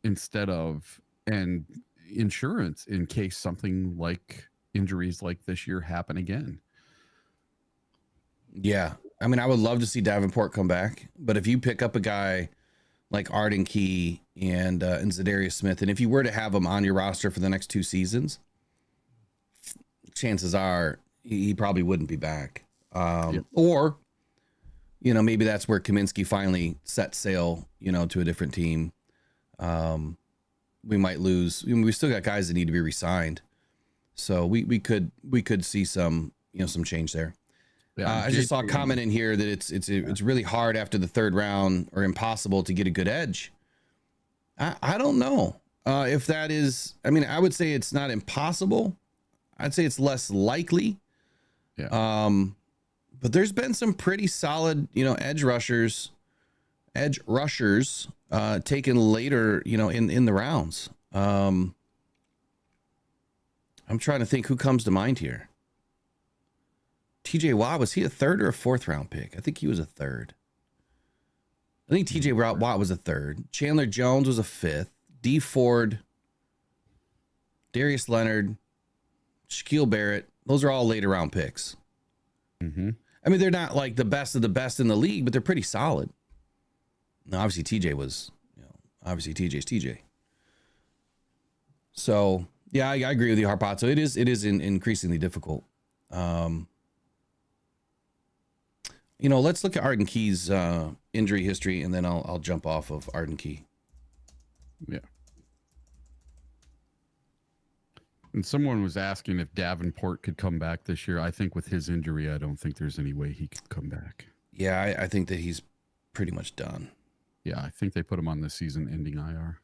instead of and insurance in case something like injuries like this year happen again. Yeah. I mean, I would love to see Davenport come back, but if you pick up a guy like Arden Key and dariussmith, and if you were to have him on your roster for the next 2 seasons, chances are he probably wouldn't be back. Yep. Or, maybe that's where Kaminsky finally set sail, to a different team. We might lose. We still got guys that need to be re-signed. So we could see some, some change there. Yeah, I just saw a comment in here that it's really hard after the 3rd round or impossible to get a good edge. I don't know if that is. I mean, I would say it's not impossible. I'd say it's less likely. Yeah. But there's been some pretty solid, edge rushers taken later, in the rounds. I'm trying to think who comes to mind here. TJ Watt, was he a 3rd or a 4th round pick? I think he was a 3rd. I think TJ Watt was a 3rd. Chandler Jones was a 5th. D Ford, Darius Leonard, Shaquille Barrett. Those are all later round picks. Mm-hmm. I mean, they're not like the best of the best in the league, but they're pretty solid. Now, obviously TJ was, obviously TJ's TJ. So yeah, I agree with you, Harpazzo. It is increasingly difficult. Let's look at Arden Key's injury history, and then I'll jump off of Arden Key. Yeah. And someone was asking if Davenport could come back this year. I think with his injury, I don't think there's any way he could come back. Yeah, I think that he's pretty much done. Yeah, I think they put him on the season-ending IR.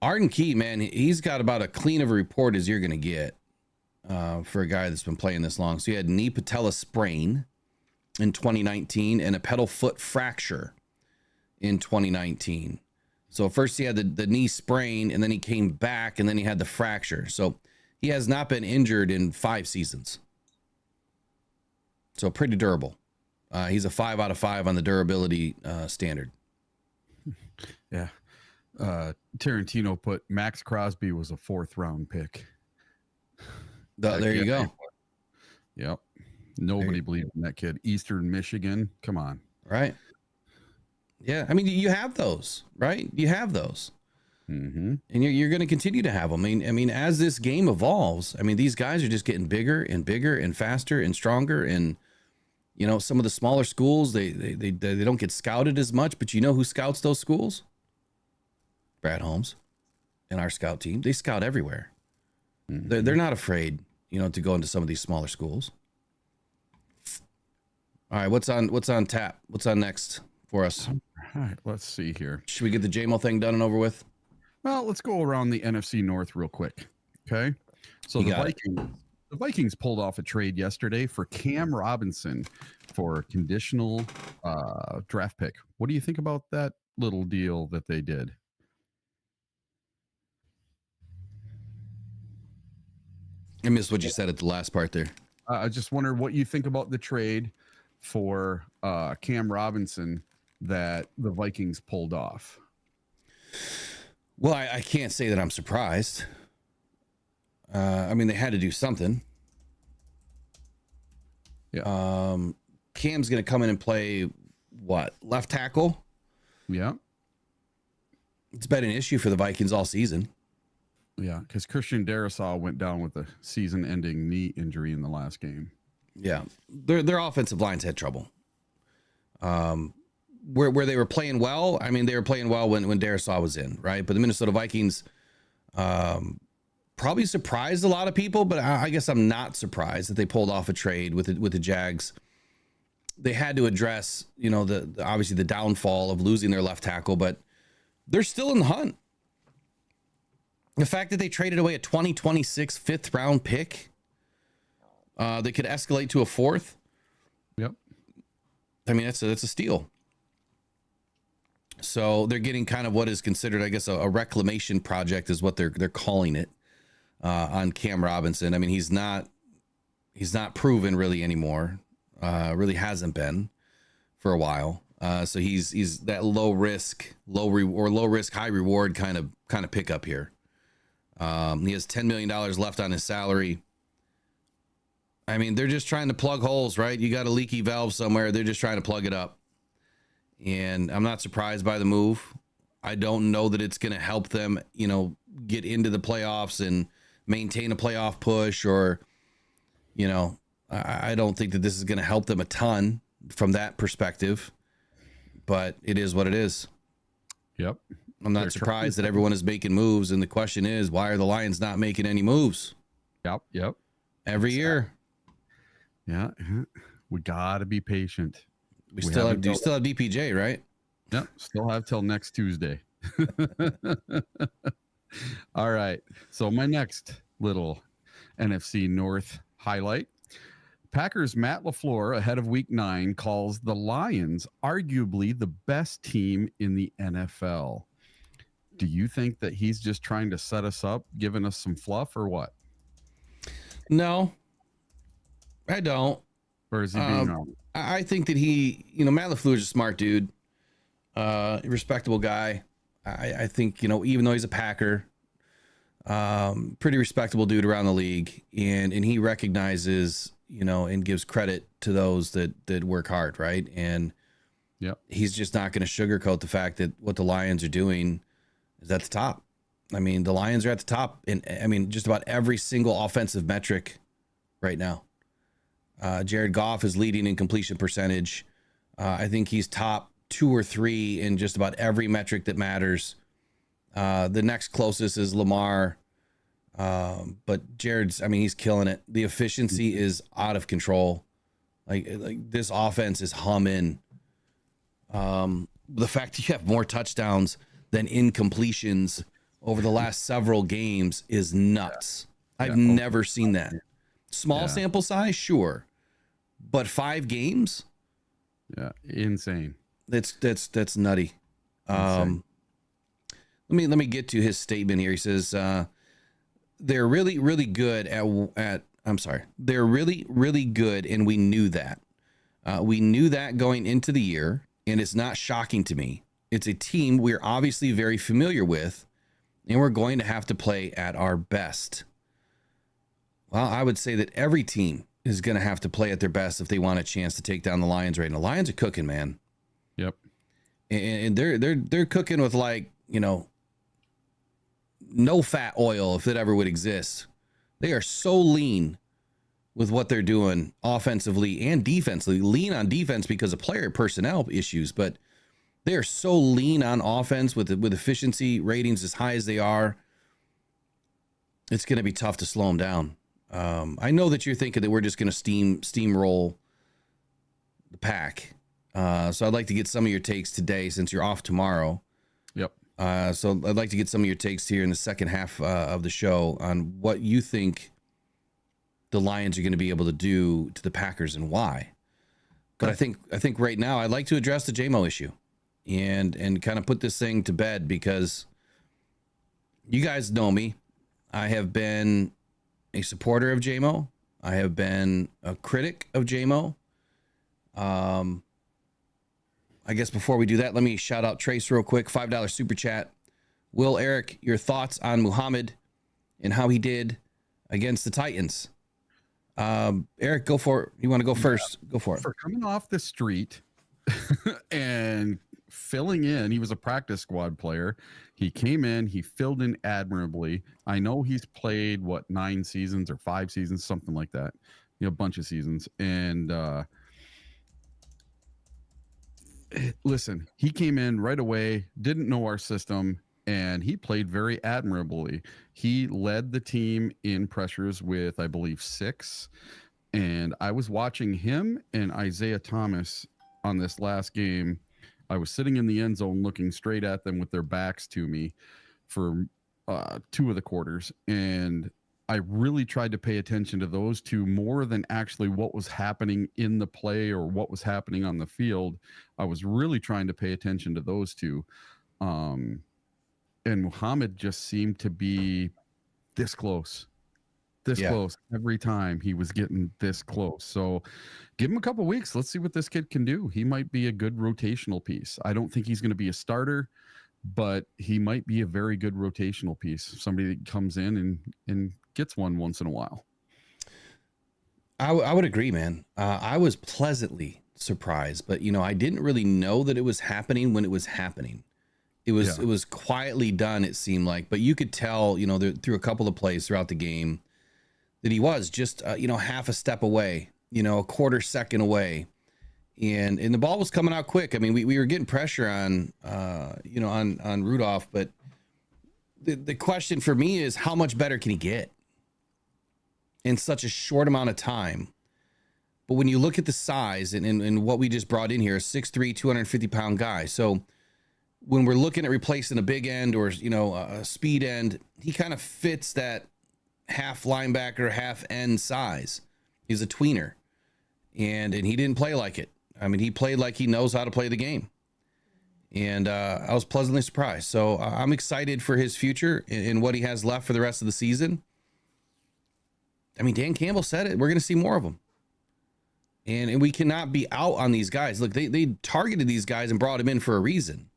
Arden Key, man, he's got about as clean of a report as you're going to get for a guy that's been playing this long. So he had knee patella sprain in 2019 and a pedal foot fracture in 2019. So first he had the knee sprain, and then he came back, and then he had the fracture. So he has not been injured in 5 seasons. So pretty durable. He's a 5 out of 5 on the durability standard. Yeah. Tarantino put Max Crosby was a 4th round pick. There you go. Yep. Nobody believed in that kid. Eastern Michigan. Come on. Right. Yeah. I mean, you have those, right? You have those. Mm-hmm. And you're going to continue to have them. I mean, as this game evolves, I mean, these guys are just getting bigger and bigger and faster and stronger. And, you know, some of the smaller schools, they don't get scouted as much, but you know who scouts those schools? Brad Holmes and our scout team. They scout everywhere. Mm-hmm. They're not afraid, you know, to go into some of these smaller schools. All right, what's on tap? What's on next for us? All right, let's see here. Should we get the JMO thing done and over with? Well, let's go around the NFC North real quick. Okay. So the Vikings pulled off a trade yesterday for Cam Robinson for conditional draft pick. What do you think about that little deal that they did? I missed what you said at the last part there. I just wonder what you think about the trade for Cam Robinson that the Vikings pulled off. Well, I can't say that I'm surprised. I mean, they had to do something. Yeah. Cam's going to come in and play what? Left tackle? Yeah. It's been an issue for the Vikings all season. Yeah, because Christian Dariussmith went down with a season-ending knee injury in the last game. Yeah, their offensive lines had trouble. Where they were playing well, I mean, they were playing well when Dariussmith was in, right? But the Minnesota Vikings probably surprised a lot of people, but I guess I'm not surprised that they pulled off a trade with the Jags. They had to address, you know, obviously the downfall of losing their left tackle, but they're still in the hunt. The fact that they traded away a 2026 5th round pick, they could escalate to a 4th. Yep. I mean, that's a steal. So they're getting kind of what is considered, I guess, a reclamation project is what they're calling it on Cam Robinson. I mean, he's not proven really anymore. Really hasn't been for a while. So he's that low risk, high reward kind of pickup here. He has $10 million left on his salary. I mean, they're just trying to plug holes, right? You got a leaky valve somewhere. They're just trying to plug it up. And I'm not surprised by the move. I don't know that it's going to help them, you know, get into the playoffs and maintain a playoff push, or, you know, I don't think that this is going to help them a ton from that perspective, but it is what it is. Yep. I'm not surprised that everyone is making moves. And the question is, why are the Lions not making any moves? Yep. Every year. Yeah. We got to be patient. You still have DPJ, right? Yep. Still have till next Tuesday. All right. So my next little NFC North highlight. Packers Matt LaFleur ahead of week 9 calls the Lions arguably the best team in the NFL. Do you think that he's just trying to set us up, giving us some fluff, or what? No, I don't. Or is he being honest? I think that Matt LaFleur is a smart dude, respectable guy. I think, you know, even though he's a Packer, pretty respectable dude around the league, and he recognizes, you know, and gives credit to those that work hard, right? And he's just not going to sugarcoat the fact that what the Lions are doing is at the top. I mean, the Lions are at the top in, I mean, just about every single offensive metric right now. Jared Goff is leading in completion percentage. I think he's top 2 or 3 in just about every metric that matters. The next closest is Lamar. But Jared's, I mean, he's killing it. The efficiency is out of control. Like this offense is humming. The fact that you have more touchdowns than incompletions over the last several games is nuts. I've never seen that. Small sample size, sure, but 5 games. Yeah, insane. That's nutty. Let me get to his statement here. He says they're really good at they're really good, and we knew that. We knew that going into the year, and it's not shocking to me. It's a team we're obviously very familiar with, and we're going to have to play at our best. Well, I would say that every team is going to have to play at their best if they want a chance to take down the Lions right now. The Lions are cooking, man. Yep. And they're cooking with, like, you know, no fat oil, if it ever would exist. They are so lean with what they're doing offensively and defensively. Lean on defense because of player personnel issues, but they are so lean on offense with efficiency ratings as high as they are. It's going to be tough to slow them down. I know that you're thinking that we're just going to steamroll the pack. So I'd like to get some of your takes today since you're off tomorrow. Yep. So I'd like to get some of your takes here in the second half of the show on what you think the Lions are going to be able to do to the Packers and why. But I think right now I'd like to address the JMO issue and kind of put this thing to bed, because you guys know me. I have been a supporter of JMO. I have been a critic of JMO. I guess before we do that, let me shout out Trace real quick. $5 super chat. Will, Eric, your thoughts on Muhammad and how he did against the Titans? Eric, go for it. You want to go first? Go for it. For coming off the street and filling in, he was a practice squad player. He came in, he filled in admirably. I know he's played 9 seasons or 5 seasons, something like that. You know, a bunch of seasons. And listen, he came in right away, didn't know our system, and he played very admirably. He led the team in pressures with, I believe, 6. And I was watching him and Isaiah Thomas on this last game. I was sitting in the end zone looking straight at them with their backs to me for 2 of the quarters. And I really tried to pay attention to those two more than actually what was happening in the play or what was happening on the field. I was really trying to pay attention to those two. And Muhammad just seemed to be this close. Close every time. He was getting this close. So give him a couple weeks. Let's see what this kid can do. He might be a good rotational piece. I don't think he's going to be a starter, but he might be a very good rotational piece. Somebody that comes in and gets one once in a while. I would agree, man. I was pleasantly surprised, but I didn't really know that it was happening when it was happening. It was quietly done, it seemed like, but you could tell, through a couple of plays throughout the game, that he was just, half a step away, a quarter second away. And the ball was coming out quick. I mean, we were getting pressure on Rudolph, but the question for me is, how much better can he get in such a short amount of time? But when you look at the size and what we just brought in here, a 6'3", 250-pound guy. So when we're looking at replacing a big end or, a speed end, he kind of fits that half linebacker, half end size. He's a tweener, and he didn't play like it. I mean, he played like he knows how to play the game, and I was pleasantly surprised. So I'm excited for his future and what he has left for the rest of the season. I mean, Dan Campbell said it. We're going to see more of them, and we cannot be out on these guys. Look, they targeted these guys and brought them in for a reason.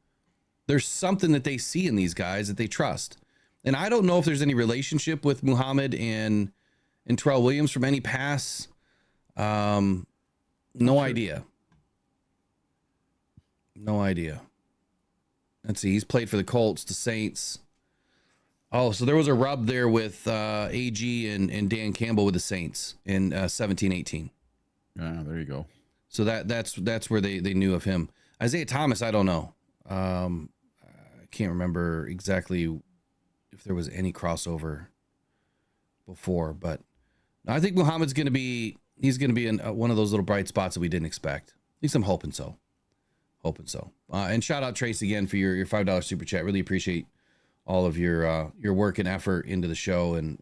There's something that they see in these guys that they trust. And I don't know if there's any relationship with Muhammad and Terrell Williams from any pass. No idea. No idea. Let's see. He's played for the Colts, the Saints. Oh, so there was a rub there with AG and Dan Campbell with the Saints in 17-18. Yeah, there you go. So that's where they knew of him. Isaiah Thomas, I don't know. I can't remember exactly if there was any crossover before, but I think Muhammad's going to be, he's going to be in one of those little bright spots that we didn't expect. At least I'm hoping so. And shout out Trace again for your $5 super chat. Really appreciate all of your work and effort into the show, and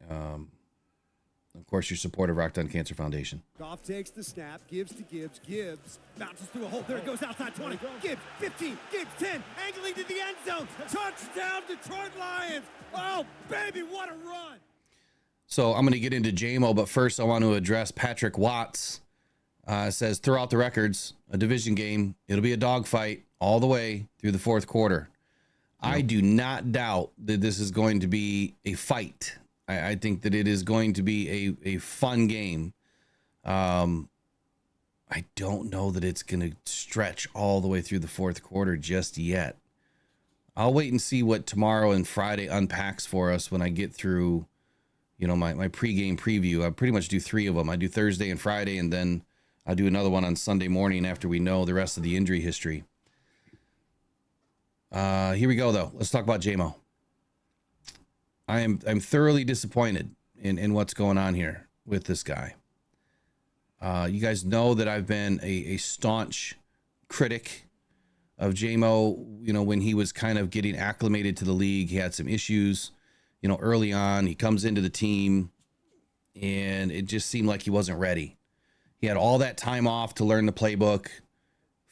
of course your support of Rock Done Cancer Foundation. Goff takes the snap, gives to Gibbs. Gibbs bounces through a hole. There it goes outside 20. Gibbs 15. Gibbs 10. Angling to the end zone. Touchdown, Detroit Lions. Oh, baby, what a run. So I'm going to get into JMO, but first I want to address Patrick Watts. Says, throw out the records, a division game. It'll be a dogfight all the way through the fourth quarter. Yep. I do not doubt that this is going to be a fight. I think that it is going to be a fun game. I don't know that it's going to stretch all the way through the fourth quarter just yet. I'll wait and see what tomorrow and Friday unpacks for us when I get through, my pregame preview. I pretty much do 3 of them. I do Thursday and Friday, and then I do another one on Sunday morning after we know the rest of the injury history. Here we go, though. Let's talk about JMO. I'm thoroughly disappointed in what's going on here with this guy. You guys know that I've been a staunch critic of JMO. When he was kind of getting acclimated to the league, he had some issues, early on. He comes into the team and it just seemed like he wasn't ready. He had all that time off to learn the playbook,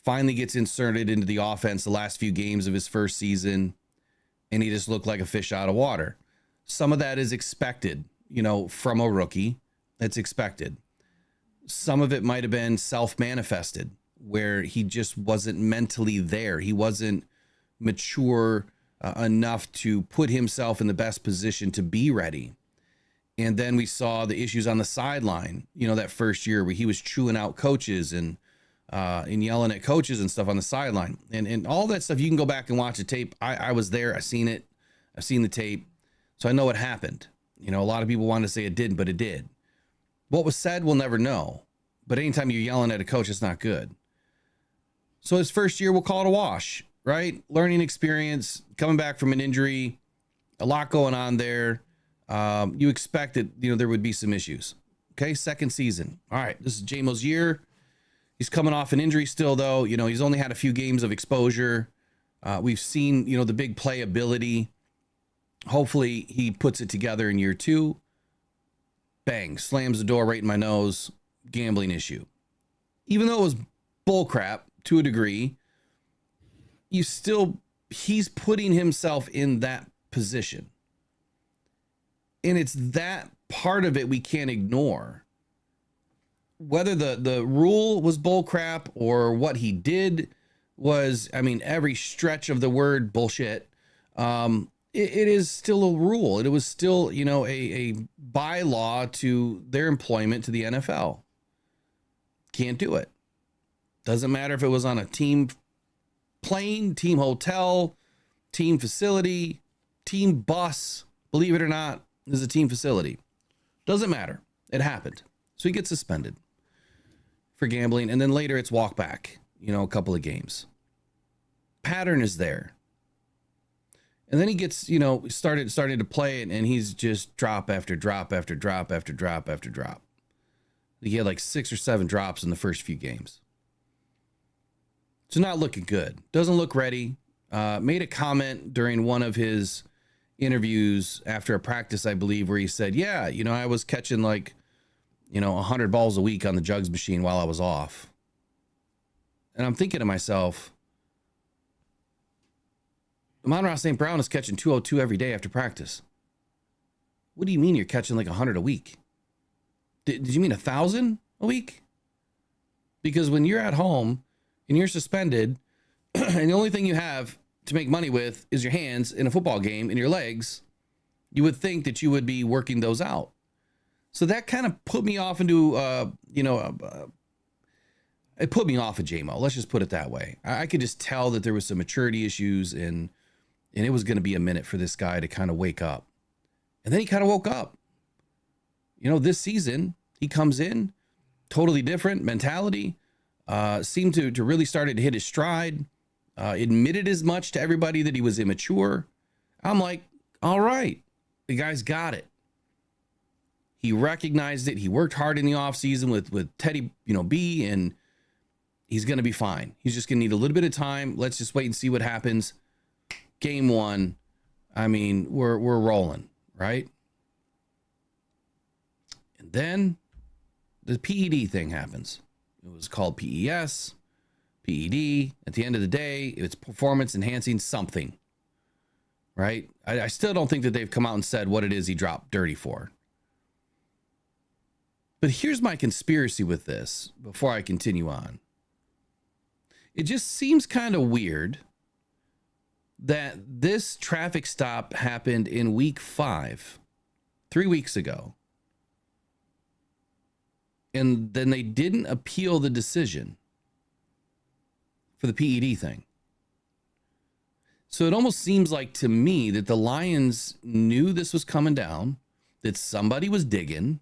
finally gets inserted into the offense the last few games of his first season, and he just looked like a fish out of water. Some of that is expected, from a rookie. That's expected. Some of it might have been self-manifested, where he just wasn't mentally there. He wasn't mature enough to put himself in the best position to be ready. And then we saw the issues on the sideline, that first year where he was chewing out coaches and yelling at coaches and stuff on the sideline. And all that stuff, you can go back and watch the tape. I was there. I seen it. I've seen the tape. So I know what happened. A lot of people want to say it didn't, but it did. What was said, we'll never know. But anytime you're yelling at a coach, it's not good. So his first year, we'll call it a wash, right? Learning experience, coming back from an injury, a lot going on there. You expect that, there would be some issues. Okay. Second season. All right. This is JMO's year. He's coming off an injury still, though. He's only had a few games of exposure. We've seen, the big playability. Hopefully he puts it together in year 2. Bang, slams the door right in my nose. Gambling issue. Even though it was bull crap to a degree, he's putting himself in that position. And it's that part of it we can't ignore. Whether the rule was bull crap or what he did was, every stretch of the word bullshit. It is still a rule. It was still, a bylaw to their employment to the NFL. Can't do it. Doesn't matter if it was on a team plane, team hotel, team facility, team bus. Believe it or not, this is a team facility. Doesn't matter. It happened. So he gets suspended for gambling. And then later it's walk back, a couple of games. Pattern is there. And then he gets, started to play it, and he's just drop after drop after drop after drop after drop. He had like 6 or 7 drops in the first few games. So not looking good. Doesn't look ready. Made a comment during one of his interviews after a practice, I believe, where he said, yeah, I was catching 100 balls a week on the jugs machine while I was off. And I'm thinking to myself, Amon-Ra St. Brown is catching 202 every day after practice. What do you mean you're catching 100 a week? Did you mean 1,000 a week? Because when you're at home and you're suspended and the only thing you have to make money with is your hands in a football game and your legs, you would think that you would be working those out. So that kind of put me off into, it put me off of JMO. Let's just put it that way. I could just tell that there was some maturity issues, and it was going to be a minute for this guy to kind of wake up. And then he kind of woke up. This season, he comes in, totally different mentality, seemed to really started to hit his stride, admitted as much to everybody that he was immature. I'm like, all right, the guy's got it. He recognized it. He worked hard in the offseason with Teddy, B, and he's going to be fine. He's just going to need a little bit of time. Let's just wait and see what happens. Game 1. I mean, we're rolling, right? And then the PED thing happens. It was called PES, PED. At the end of the day, it's performance enhancing something, right? I still don't think that they've come out and said what it is he dropped dirty for. But here's my conspiracy with this before I continue on. It just seems kind of weird that this traffic stop happened in week 5, 3 weeks ago. And then they didn't appeal the decision for the PED thing. So it almost seems like to me that the Lions knew this was coming down, that somebody was digging,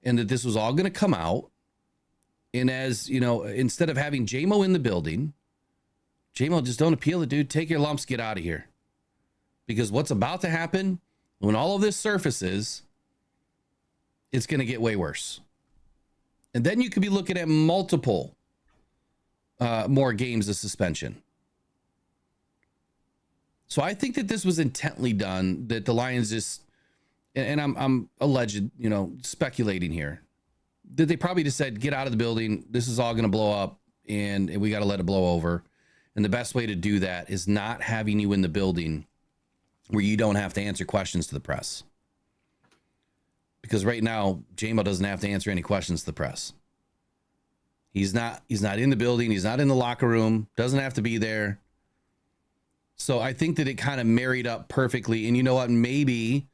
and that this was all going to come out. And as you know, instead of having JMO in the building, JMO, just don't appeal it, dude. Take your lumps, get out of here. Because what's about to happen when all of this surfaces, it's going to get way worse. And then you could be looking at multiple more games of suspension. So I think that this was intently done, that the Lions just, and I'm alleged, speculating here, that they probably just said, get out of the building. This is all going to blow up and we got to let it blow over. And the best way to do that is not having you in the building where you don't have to answer questions to the press. Because right now, JMO doesn't have to answer any questions to the press. He's not in the building. He's not in the locker room. Doesn't have to be there. So I think that it kind of married up perfectly. And you know what? Maybe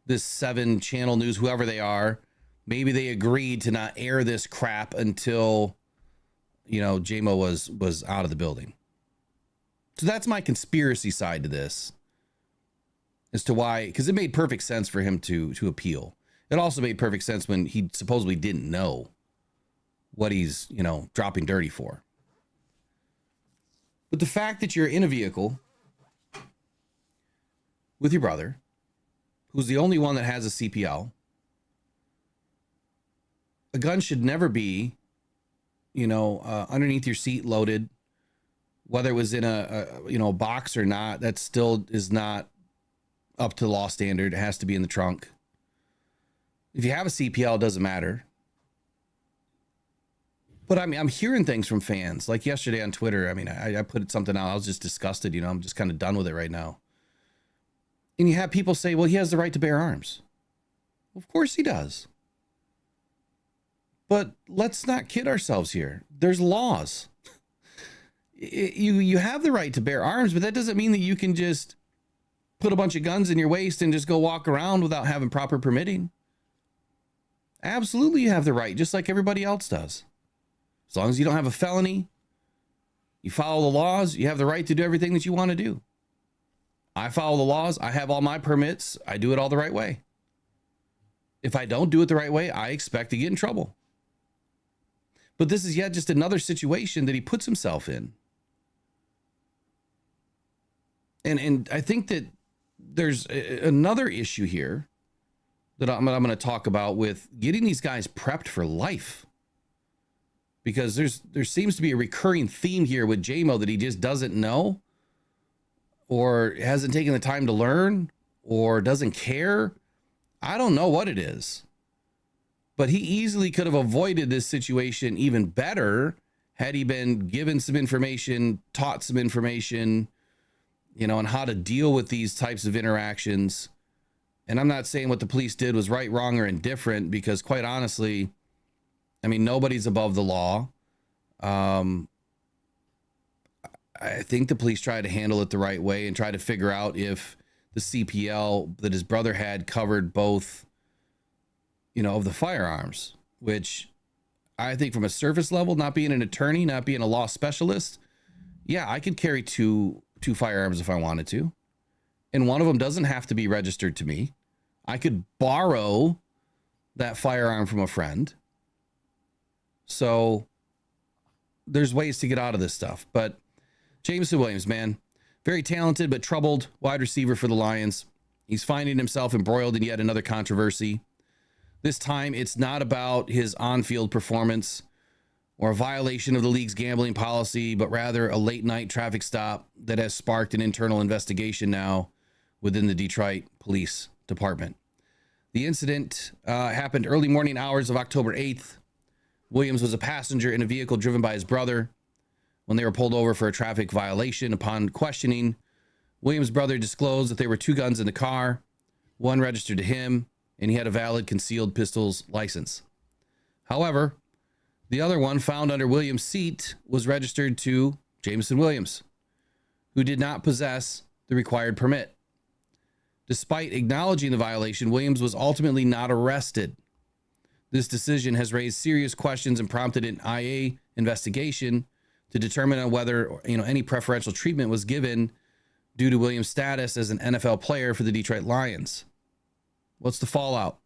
this 7 Channel News, whoever they are, maybe they agreed to not air this crap until, JMO was out of the building. So that's my conspiracy side to this as to why, because it made perfect sense for him to appeal. It also made perfect sense when he supposedly didn't know what he's, dropping dirty for. But the fact that you're in a vehicle with your brother, who's the only one that has a CPL, a gun should never be, underneath your seat loaded, whether it was in a box or not. That still is not up to law standard. It has to be in the trunk. If you have a CPL, it doesn't matter. But I mean, I'm hearing things from fans like yesterday on Twitter. I mean, I put something out. I was just disgusted. I'm just kind of done with it right now. And you have people say, well, he has the right to bear arms. Of course he does. But let's not kid ourselves here. There's laws. You have the right to bear arms, but that doesn't mean that you can just put a bunch of guns in your waist and just go walk around without having proper permitting. Absolutely, you have the right, just like everybody else does. As long as you don't have a felony, you follow the laws, you have the right to do everything that you want to do. I follow the laws. I have all my permits. I do it all the right way. If I don't do it the right way, I expect to get in trouble. But this is yet just another situation that he puts himself in. And I think that there's another issue here that I'm going to talk about with getting these guys prepped for life. Because there seems to be a recurring theme here with JMO that he just doesn't know, or hasn't taken the time to learn, or doesn't care. I don't know what it is. But he easily could have avoided this situation even better had he been given some information, taught some information, on how to deal with these types of interactions. And I'm not saying what the police did was right, wrong, or indifferent, because quite honestly, I mean, nobody's above the law. I think the police tried to handle it the right way and try to figure out if the CPL that his brother had covered both, of the firearms, which I think from a surface level, not being an attorney, not being a law specialist, yeah, I could carry two firearms if I wanted to. And one of them doesn't have to be registered to me. I could borrow that firearm from a friend. So there's ways to get out of this stuff. But Jameson Williams, man, very talented but troubled wide receiver for the Lions. He's finding himself embroiled in yet another controversy. This time, it's not about his on-field performance or a violation of the league's gambling policy, but rather a late-night traffic stop that has sparked an internal investigation now within the Detroit Police Department. The incident happened early morning hours of October 8th. Williams was a passenger in a vehicle driven by his brother when they were pulled over for a traffic violation. Upon questioning, Williams' brother disclosed that there were 2 guns in the car, one registered to him, and he had a valid concealed pistols license. However, the other one found under Williams' seat was registered to Jameson Williams, who did not possess the required permit. Despite acknowledging the violation, Williams was ultimately not arrested. This decision has raised serious questions and prompted an IA investigation to determine on whether any preferential treatment was given due to Williams' status as an NFL player for the Detroit Lions. What's the fallout?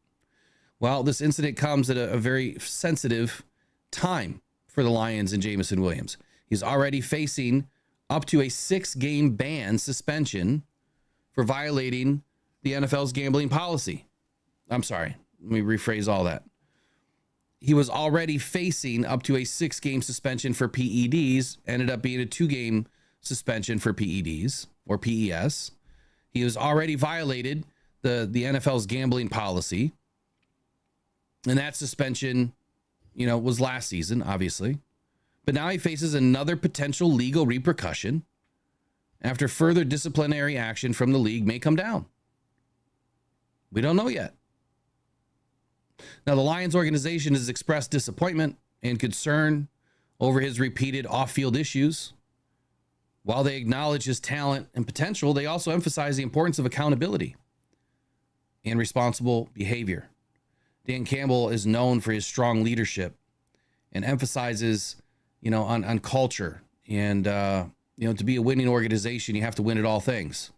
Well, this incident comes at a very sensitive time for the Lions and Jameson Williams. He's already facing up to a 6-game ban suspension for violating the NFL's gambling policy. I'm sorry, let me rephrase all that. He was already facing up to a 6-game suspension for PEDs, ended up being a 2-game suspension for PEDs or PES. He was already violated the NFL's gambling policy. And that suspension, was last season, obviously. But now he faces another potential legal repercussion after further disciplinary action from the league may come down. We don't know yet. Now, the Lions organization has expressed disappointment and concern over his repeated off-field issues. While they acknowledge his talent and potential, they also emphasize the importance of accountability and responsible behavior. Dan Campbell is known for his strong leadership and emphasizes, on culture. And, to be a winning organization, you have to win at all things.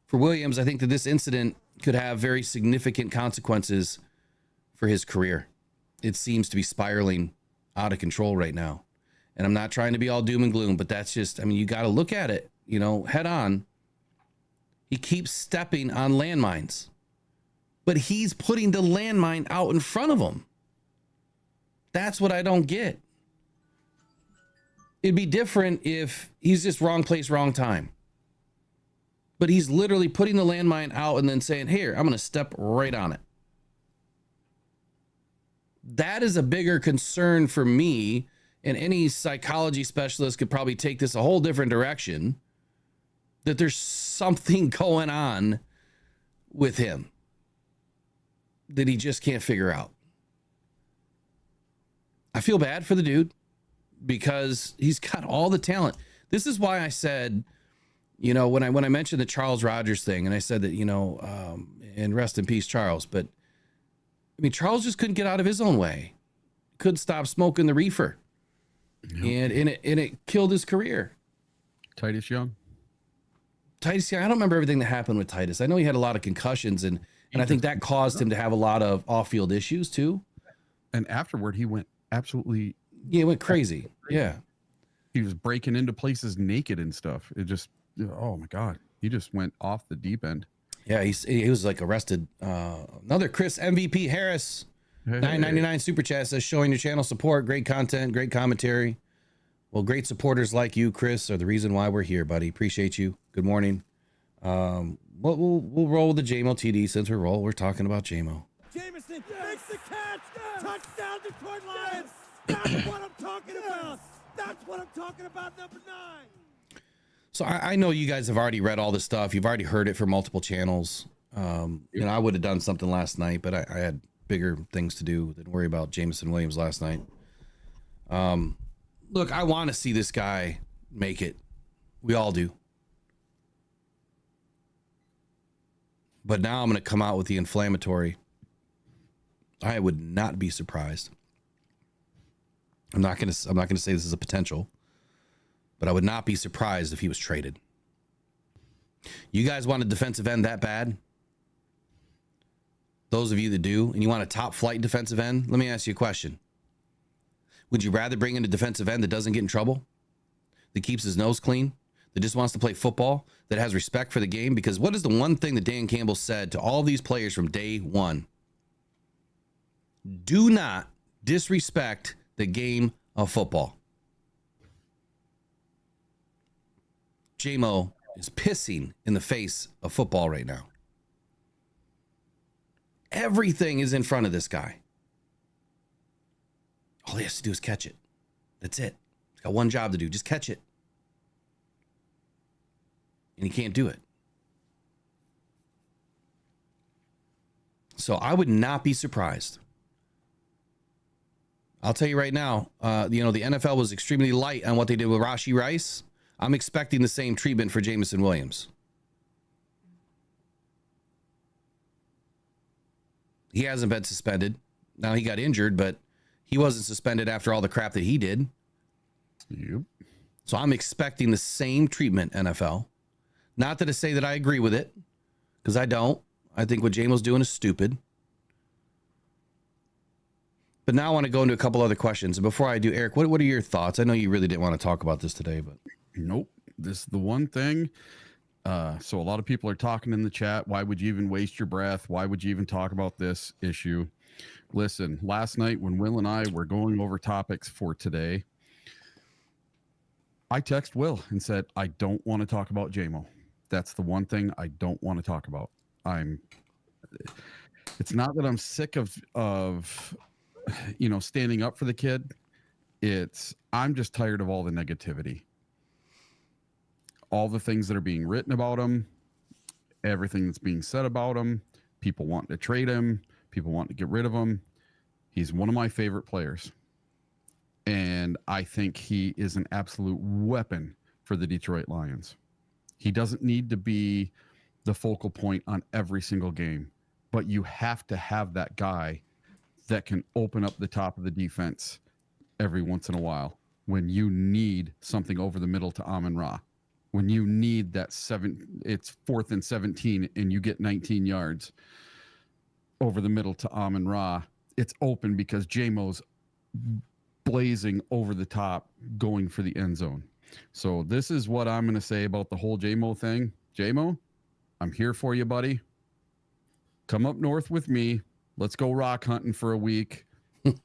For Williams, I think that this incident could have very significant consequences for his career. It seems to be spiraling out of control right now. And I'm not trying to be all doom and gloom, but that's just, you got to look at it, head on. He keeps stepping on landmines, but he's putting the landmine out in front of him. That's what I don't get. It'd be different if he's just wrong place, wrong time. But he's literally putting the landmine out and then saying, here, I'm going to step right on it. That is a bigger concern for me, and any psychology specialist could probably take this a whole different direction, that there's something going on with him that he just can't figure out. I feel bad for the dude because he's got all the talent. This is why I said, when I mentioned the Charles Rogers thing, and I said that, and rest in peace, Charles, but Charles just couldn't get out of his own way. Couldn't stop smoking the reefer. Nope. And it killed his career. Titus Young, I don't remember everything that happened with Titus. I know he had a lot of concussions, and I think that caused him to have a lot of off-field issues too. And afterward, he went absolutely... Yeah, he went crazy. Yeah. He was breaking into places naked and stuff. It just... Oh my God. He just went off the deep end. Yeah, he was like arrested. Another Chris MVP Harris, $9.99 super chat says, showing your channel support, great content, great commentary. Well, great supporters like you, Chris, are the reason why we're here, buddy. Appreciate you. Good morning. We'll roll with the JMO TD since we're talking about JMO. Jameson makes the catch. Touchdown, Detroit Lions. That's what I'm talking about. That's what I'm talking about, number 9. So I know you guys have already read all this stuff. You've already heard it from multiple channels. I would have done something last night, but I had bigger things to do than worry about Jameson Williams last night. Look, I want to see this guy make it. We all do. But now I'm going to come out with the inflammatory. I would not be surprised. I'm not going to say this is a potential, but I would not be surprised if he was traded. You guys want a defensive end that bad? Those of you that do, and you want a top flight defensive end, let me ask you a question. Would you rather bring in a defensive end that doesn't get in trouble, that keeps his nose clean, that just wants to play football, that has respect for the game. Because what is the one thing that Dan Campbell said to all these players from day one? Do not disrespect the game of football. J-Mo is pissing in the face of football right now. Everything is in front of this guy. All he has to do is catch it. That's it. He's got one job to do. Just catch it. And he can't do it. So I would not be surprised. I'll tell you right now, the NFL was extremely light on what they did with Rashee Rice. I'm expecting the same treatment for Jameson Williams. He hasn't been suspended. Now, he got injured, but he wasn't suspended after all the crap that he did. Yep. So I'm expecting the same treatment, NFL. Not to say that I agree with it, because I don't. I think what J-Mo's doing is stupid. But now I want to go into a couple other questions. And before I do, Eric, what are your thoughts? I know you really didn't want to talk about this today, but nope. This is the one thing. So a lot of people are talking in the chat. Why would you even waste your breath? Why would you even talk about this issue? Listen, last night when Will and I were going over topics for today, I texted Will and said, I don't want to talk about J-Mo. That's the one thing I don't want to talk about. It's not that I'm sick of standing up for the kid. I'm just tired of all the negativity. All the things that are being written about him, everything that's being said about him, people wanting to trade him, people wanting to get rid of him. He's one of my favorite players. And I think he is an absolute weapon for the Detroit Lions. He doesn't need to be the focal point on every single game, but you have to have that guy that can open up the top of the defense every once in a while when you need something over the middle to Amon-Ra. When you need that it's 4th and 17 and you get 19 yards over the middle to Amon-Ra, it's open because J-Mo's blazing over the top, going for the end zone. So this is what I'm going to say about the whole J-Mo thing. J-Mo, I'm here for you, buddy. Come up north with me. Let's go rock hunting for a week.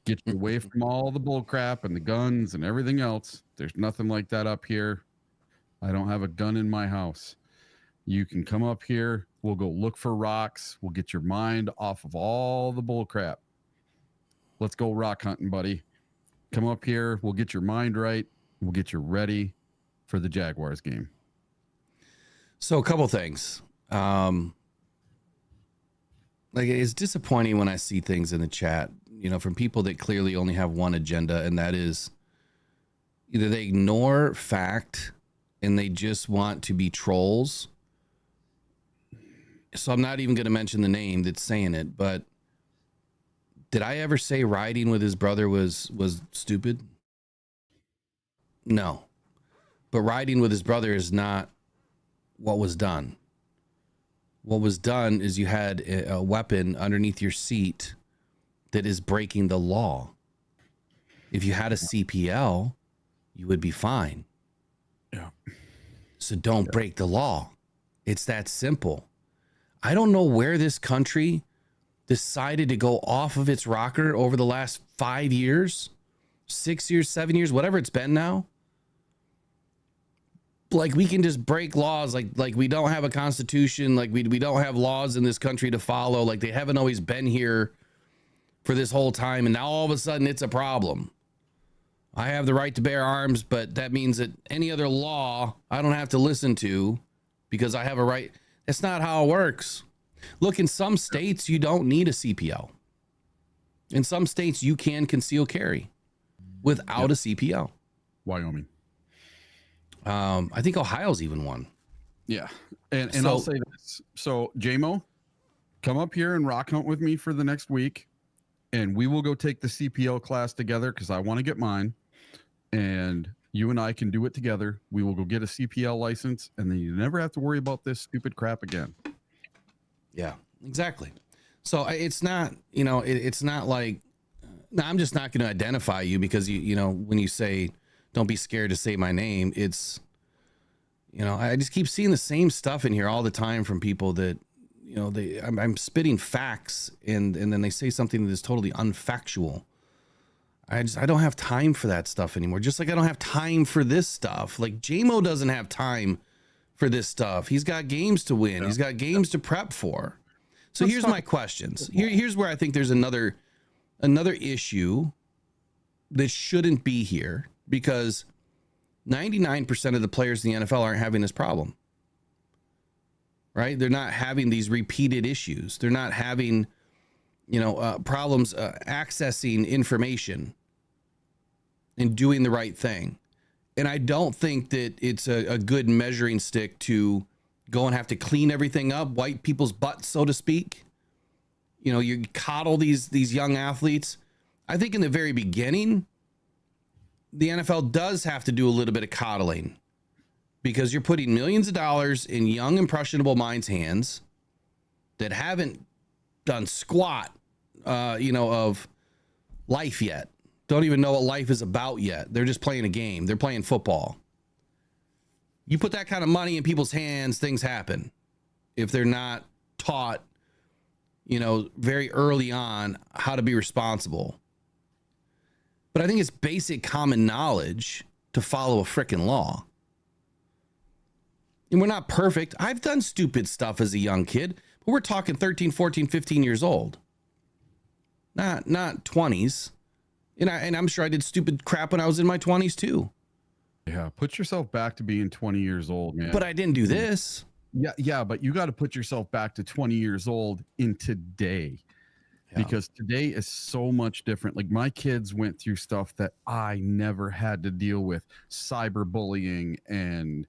Get you away from all the bull crap and the guns and everything else. There's nothing like that up here. I don't have a gun in my house. You can come up here. We'll go look for rocks. We'll get your mind off of all the bull crap. Let's go rock hunting, buddy. Come up here. We'll get your mind right. We'll get you ready for the Jaguars game. So a couple things. It's disappointing when I see things in the chat, from people that clearly only have one agenda, and that is either they ignore fact and they just want to be trolls. So I'm not even going to mention the name that's saying it, but did I ever say riding with his brother was stupid? No. But riding with his brother is not what was done. What was done is you had a weapon underneath your seat that is breaking the law. If you had a CPL, you would be fine. Yeah. So don't break the law. It's that simple. I don't know where this country decided to go off of its rocker over the last 5 years, 6 years, 7 years, whatever it's been now. Like we can just break laws, like we don't have a constitution, like we don't have laws in this country to follow, like they haven't always been here for this whole time, and now all of a sudden it's a problem. I have the right to bear arms, but that means that any other law I don't have to listen to because I have a right. That's not how it works. Look, in some states, you don't need a CPL. In some states, you can conceal carry without a CPL. Wyoming. I think Ohio's even one. Yeah. And I'll say this. So, J-Mo, come up here and rock hunt with me for the next week, and we will go take the CPL class together because I want to get mine. And you and I can do it together. We will go get a CPL license, and then you never have to worry about this stupid crap again. Yeah, exactly. So it's not, it's not like, no, I'm just not going to identify you because when you say, don't be scared to say my name, it's, You know, I just keep seeing the same stuff in here all the time from people that, you know, I'm spitting facts and then they say something that is totally unfactual. I don't have time for that stuff anymore. Just like I don't have time for this stuff. Like JMO doesn't have time for this stuff. He's got games to win. He's got games to prep for. So here's my questions. Here's where I think there's another issue that shouldn't be here, because 99% of the players in the NFL aren't having this problem, right? They're not having these repeated issues. They're not having, problems accessing information and doing the right thing. And I don't think that it's a good measuring stick to go and have to clean everything up, wipe people's butts, so to speak. You know, you coddle these young athletes. I think in the very beginning, the NFL does have to do a little bit of coddling, because you're putting millions of dollars in young, impressionable minds' hands that haven't done squat, of life yet. Don't even know what life is about yet. They're just playing a game. They're playing football. You put that kind of money in people's hands, things happen. If they're not taught, very early on how to be responsible. But I think it's basic common knowledge to follow a freaking law. And we're not perfect. I've done stupid stuff as a young kid, but we're talking 13, 14, 15 years old. Not 20s. And I'm sure I did stupid crap when I was in my 20s too. Yeah, put yourself back to being 20 years old, man. But I didn't do this. Yeah, but you got to put yourself back to 20 years old in today. Yeah. Because today is so much different. Like, my kids went through stuff that I never had to deal with. Cyberbullying and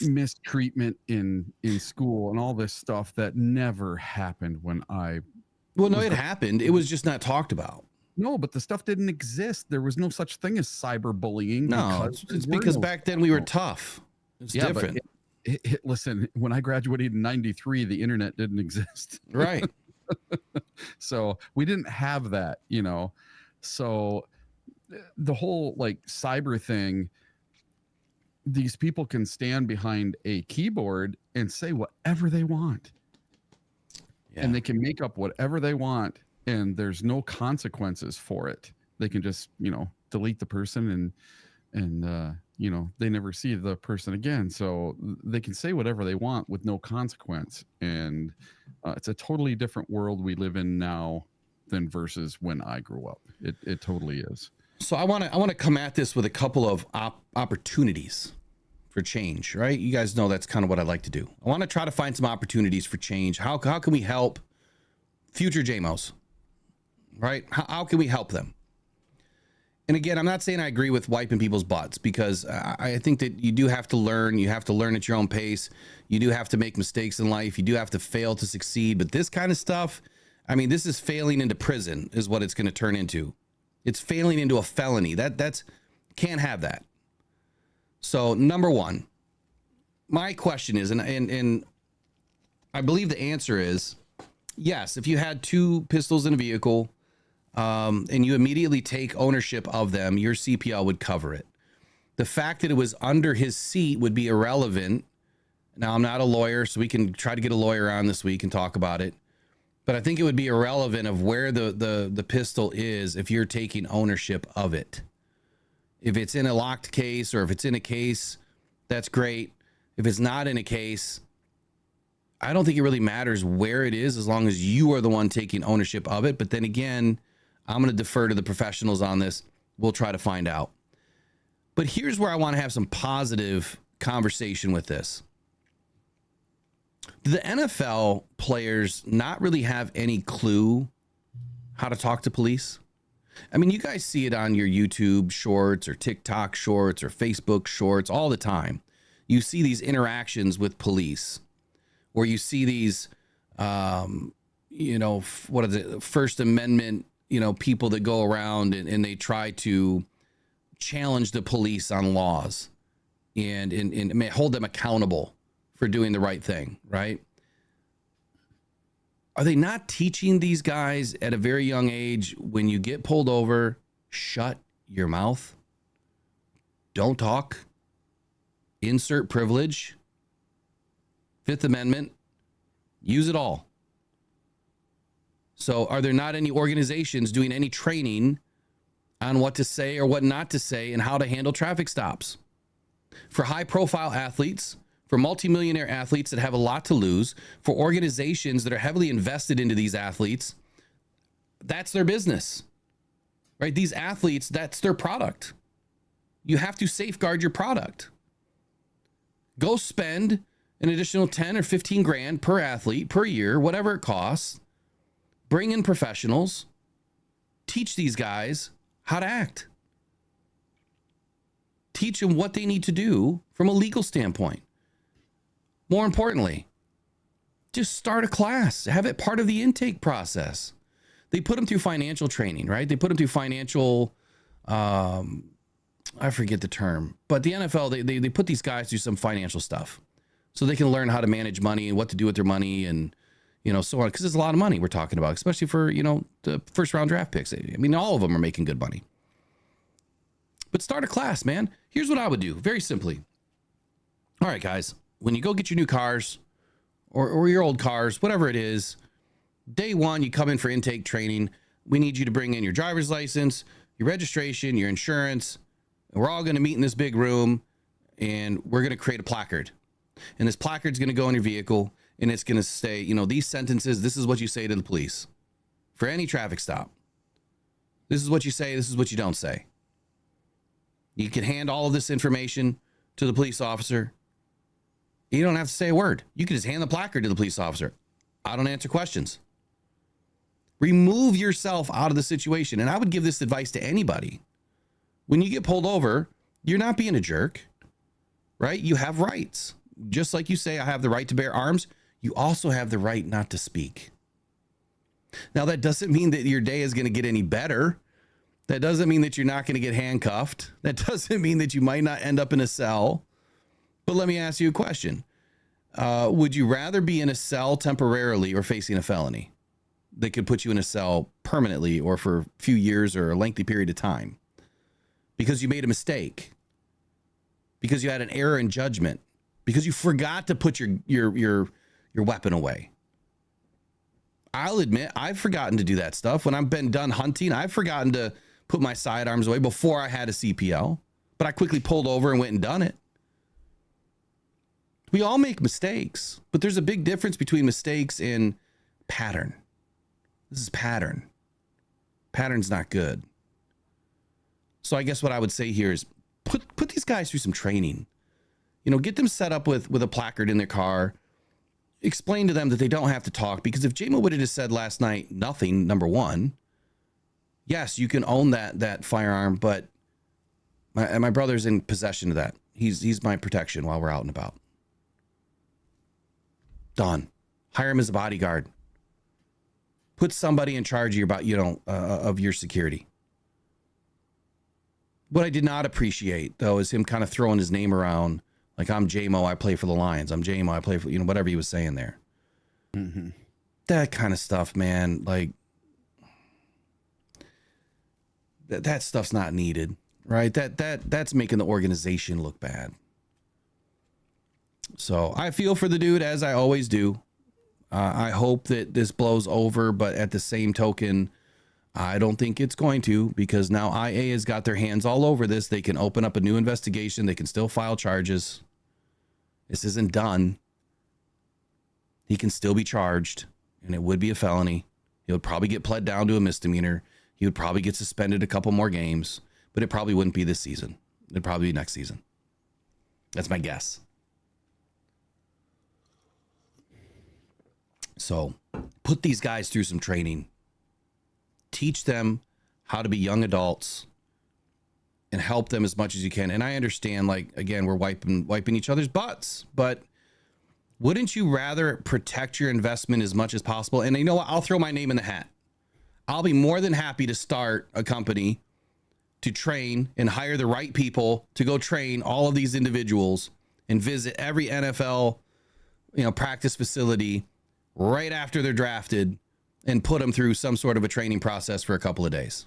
mistreatment in school and all this stuff that never happened when I... Well, no, it happened. It was just not talked about. No, but the stuff didn't exist. There was no such thing as cyberbullying. No, it's because back then we were tough. It's different. Listen, when I graduated in 93, the internet didn't exist. Right. So we didn't have that, So the whole cyber thing, these people can stand behind a keyboard and say whatever they want. Yeah. And they can make up whatever they want, and there's no consequences for it. They can just, delete the person and they never see the person again. So they can say whatever they want with no consequence. And it's a totally different world we live in now than versus when I grew up. It totally is. So I want to come at this with a couple of opportunities for change, right? You guys know that's kind of what I like to do. I want to try to find some opportunities for change. How can we help future JMOs, right? How can we help them? And again, I'm not saying I agree with wiping people's butts, because I think that you do have to learn. You have to learn at your own pace. You do have to make mistakes in life. You do have to fail to succeed. But this kind of stuff, I mean, this is failing into prison is what it's going to turn into. It's failing into a felony. That's can't have that. So number one, my question is, and I believe the answer is yes. If you had two pistols in a vehicle, and you immediately take ownership of them, your CPL would cover it. The fact that it was under his seat would be irrelevant. Now, I'm not a lawyer, so we can try to get a lawyer on this week and talk about it. But I think it would be irrelevant of where the pistol is if you're taking ownership of it. If it's in a locked case or if it's in a case, that's great. If it's not in a case, I don't think it really matters where it is as long as you are the one taking ownership of it. But then again, I'm going to defer to the professionals on this. We'll try to find out. But here's where I want to have some positive conversation with this. Do the NFL players not really have any clue how to talk to police? I mean, you guys see it on your YouTube shorts or TikTok shorts or Facebook shorts all the time. You see these interactions with police where you see these, what is it, First Amendment, people that go around and they try to challenge the police on laws and hold them accountable for doing the right thing, right? Are they not teaching these guys at a very young age, when you get pulled over, shut your mouth? Don't talk. insert privilege, Fifth Amendment, use it all. So are there not any organizations doing any training on what to say or what not to say and how to handle traffic stops? For high-profile athletes, for multimillionaire athletes that have a lot to lose, for organizations that are heavily invested into these athletes, that's their business, right? These athletes, that's their product. You have to safeguard your product. Go spend an additional 10 or 15 grand per athlete per year, whatever it costs. Bring in professionals. Teach these guys how to act. Teach them what they need to do from a legal standpoint. More importantly, just start a class. Have it part of the intake process. They put them through financial training, right? They put them through financial, I forget the term, but the NFL, they put these guys through some financial stuff so they can learn how to manage money and what to do with their money and, you know, so on. Because there's a lot of money we're talking about, especially for, you know, the first round draft picks. I mean, all of them are making good money. But start a class, man. Here's what I would do, very simply. All right, guys, when you go get your new cars or your old cars, whatever it is, day one, you come in for intake training. We need you to bring in your driver's license, your registration, your insurance. We're all going to meet in this big room, and we're going to create a placard. And this placard's going to go in your vehicle, and it's going to say, you know, these sentences, this is what you say to the police for any traffic stop. This is what you say. This is what you don't say. You can hand all of this information to the police officer. You don't have to say a word. You can just hand the placard to the police officer. I don't answer questions. Remove yourself out of the situation. And I would give this advice to anybody. When you get pulled over, you're not being a jerk, right? You have rights. Just like you say, I have the right to bear arms. You also have the right not to speak. Now, that doesn't mean that your day is going to get any better. That doesn't mean that you're not going to get handcuffed. That doesn't mean that you might not end up in a cell. But let me ask you a question. Would you rather be in a cell temporarily or facing a felony that could put you in a cell permanently or for a few years or a lengthy period of time because you made a mistake, because you had an error in judgment, because you forgot to put your weapon away? I'll admit I've forgotten to do that stuff. When I've been done hunting, I've forgotten to put my sidearms away before I had a CPL, but I quickly pulled over and went and done it. We all make mistakes, but there's a big difference between mistakes and pattern. This is pattern. Pattern's not good. So I guess what I would say here is put these guys through some training. You know, get them set up with a placard in their car. Explain to them that they don't have to talk, because if J-Mo would have just said last night, nothing, number one, yes, you can own that firearm, but my brother's in possession of that. He's my protection while we're out and about. Done. Hire him as a bodyguard. Put somebody in charge of of your security. What I did not appreciate, though, is him kind of throwing his name around. Like, I'm J-Mo, I play for the Lions. I'm J-Mo, I play for, whatever he was saying there. Mm-hmm. That kind of stuff, man. Like, that stuff's not needed, right? That's making the organization look bad. So I feel for the dude, as I always do. I hope that this blows over, but at the same token, I don't think it's going to, because now IA has got their hands all over this. They can open up a new investigation. They can still file charges. This isn't done. He can still be charged, and it would be a felony. He would probably get pled down to a misdemeanor. He would probably get suspended a couple more games, but it probably wouldn't be this season. It'd probably be next season. That's my guess. So put these guys through some training. Teach them how to be young adults and help them as much as you can. And I understand, like, again, we're wiping each other's butts, but wouldn't you rather protect your investment as much as possible? And you know what? I'll throw my name in the hat. I'll be more than happy to start a company to train and hire the right people to go train all of these individuals and visit every NFL, practice facility right after they're drafted and put them through some sort of a training process for a couple of days.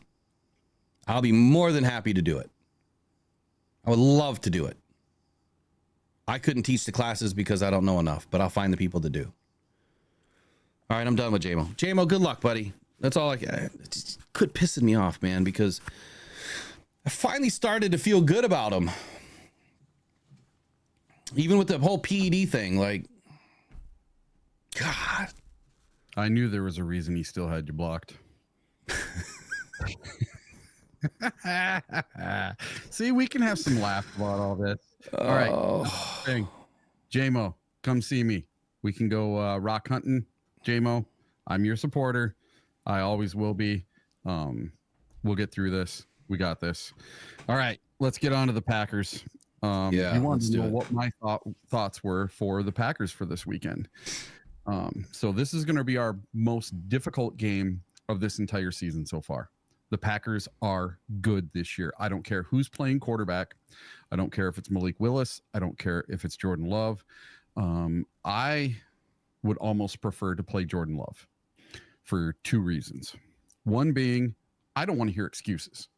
I'll be more than happy to do it. I would love to do it. I couldn't teach the classes because I don't know enough, but I'll find the people that do. All right, I'm done with JMO. JMO, good luck, buddy. That's all it quit pissing me off, man, because I finally started to feel good about him. Even with the whole PED thing, like, God. I knew there was a reason he still had you blocked. See, we can have some laughs about all this. All right. Thing. JMO, come see me. We can go rock hunting. JMO, I'm your supporter. I always will be. We'll get through this. We got this. All right. Let's get on to the Packers. Yeah, you wanted to know what my thoughts were for the Packers for this weekend. So this is going to be our most difficult game of this entire season so far. The Packers are good this year. I don't care who's playing quarterback. I don't care if it's Malik Willis. I don't care if it's Jordan Love. I would almost prefer to play Jordan Love for two reasons. One being, I don't want to hear excuses.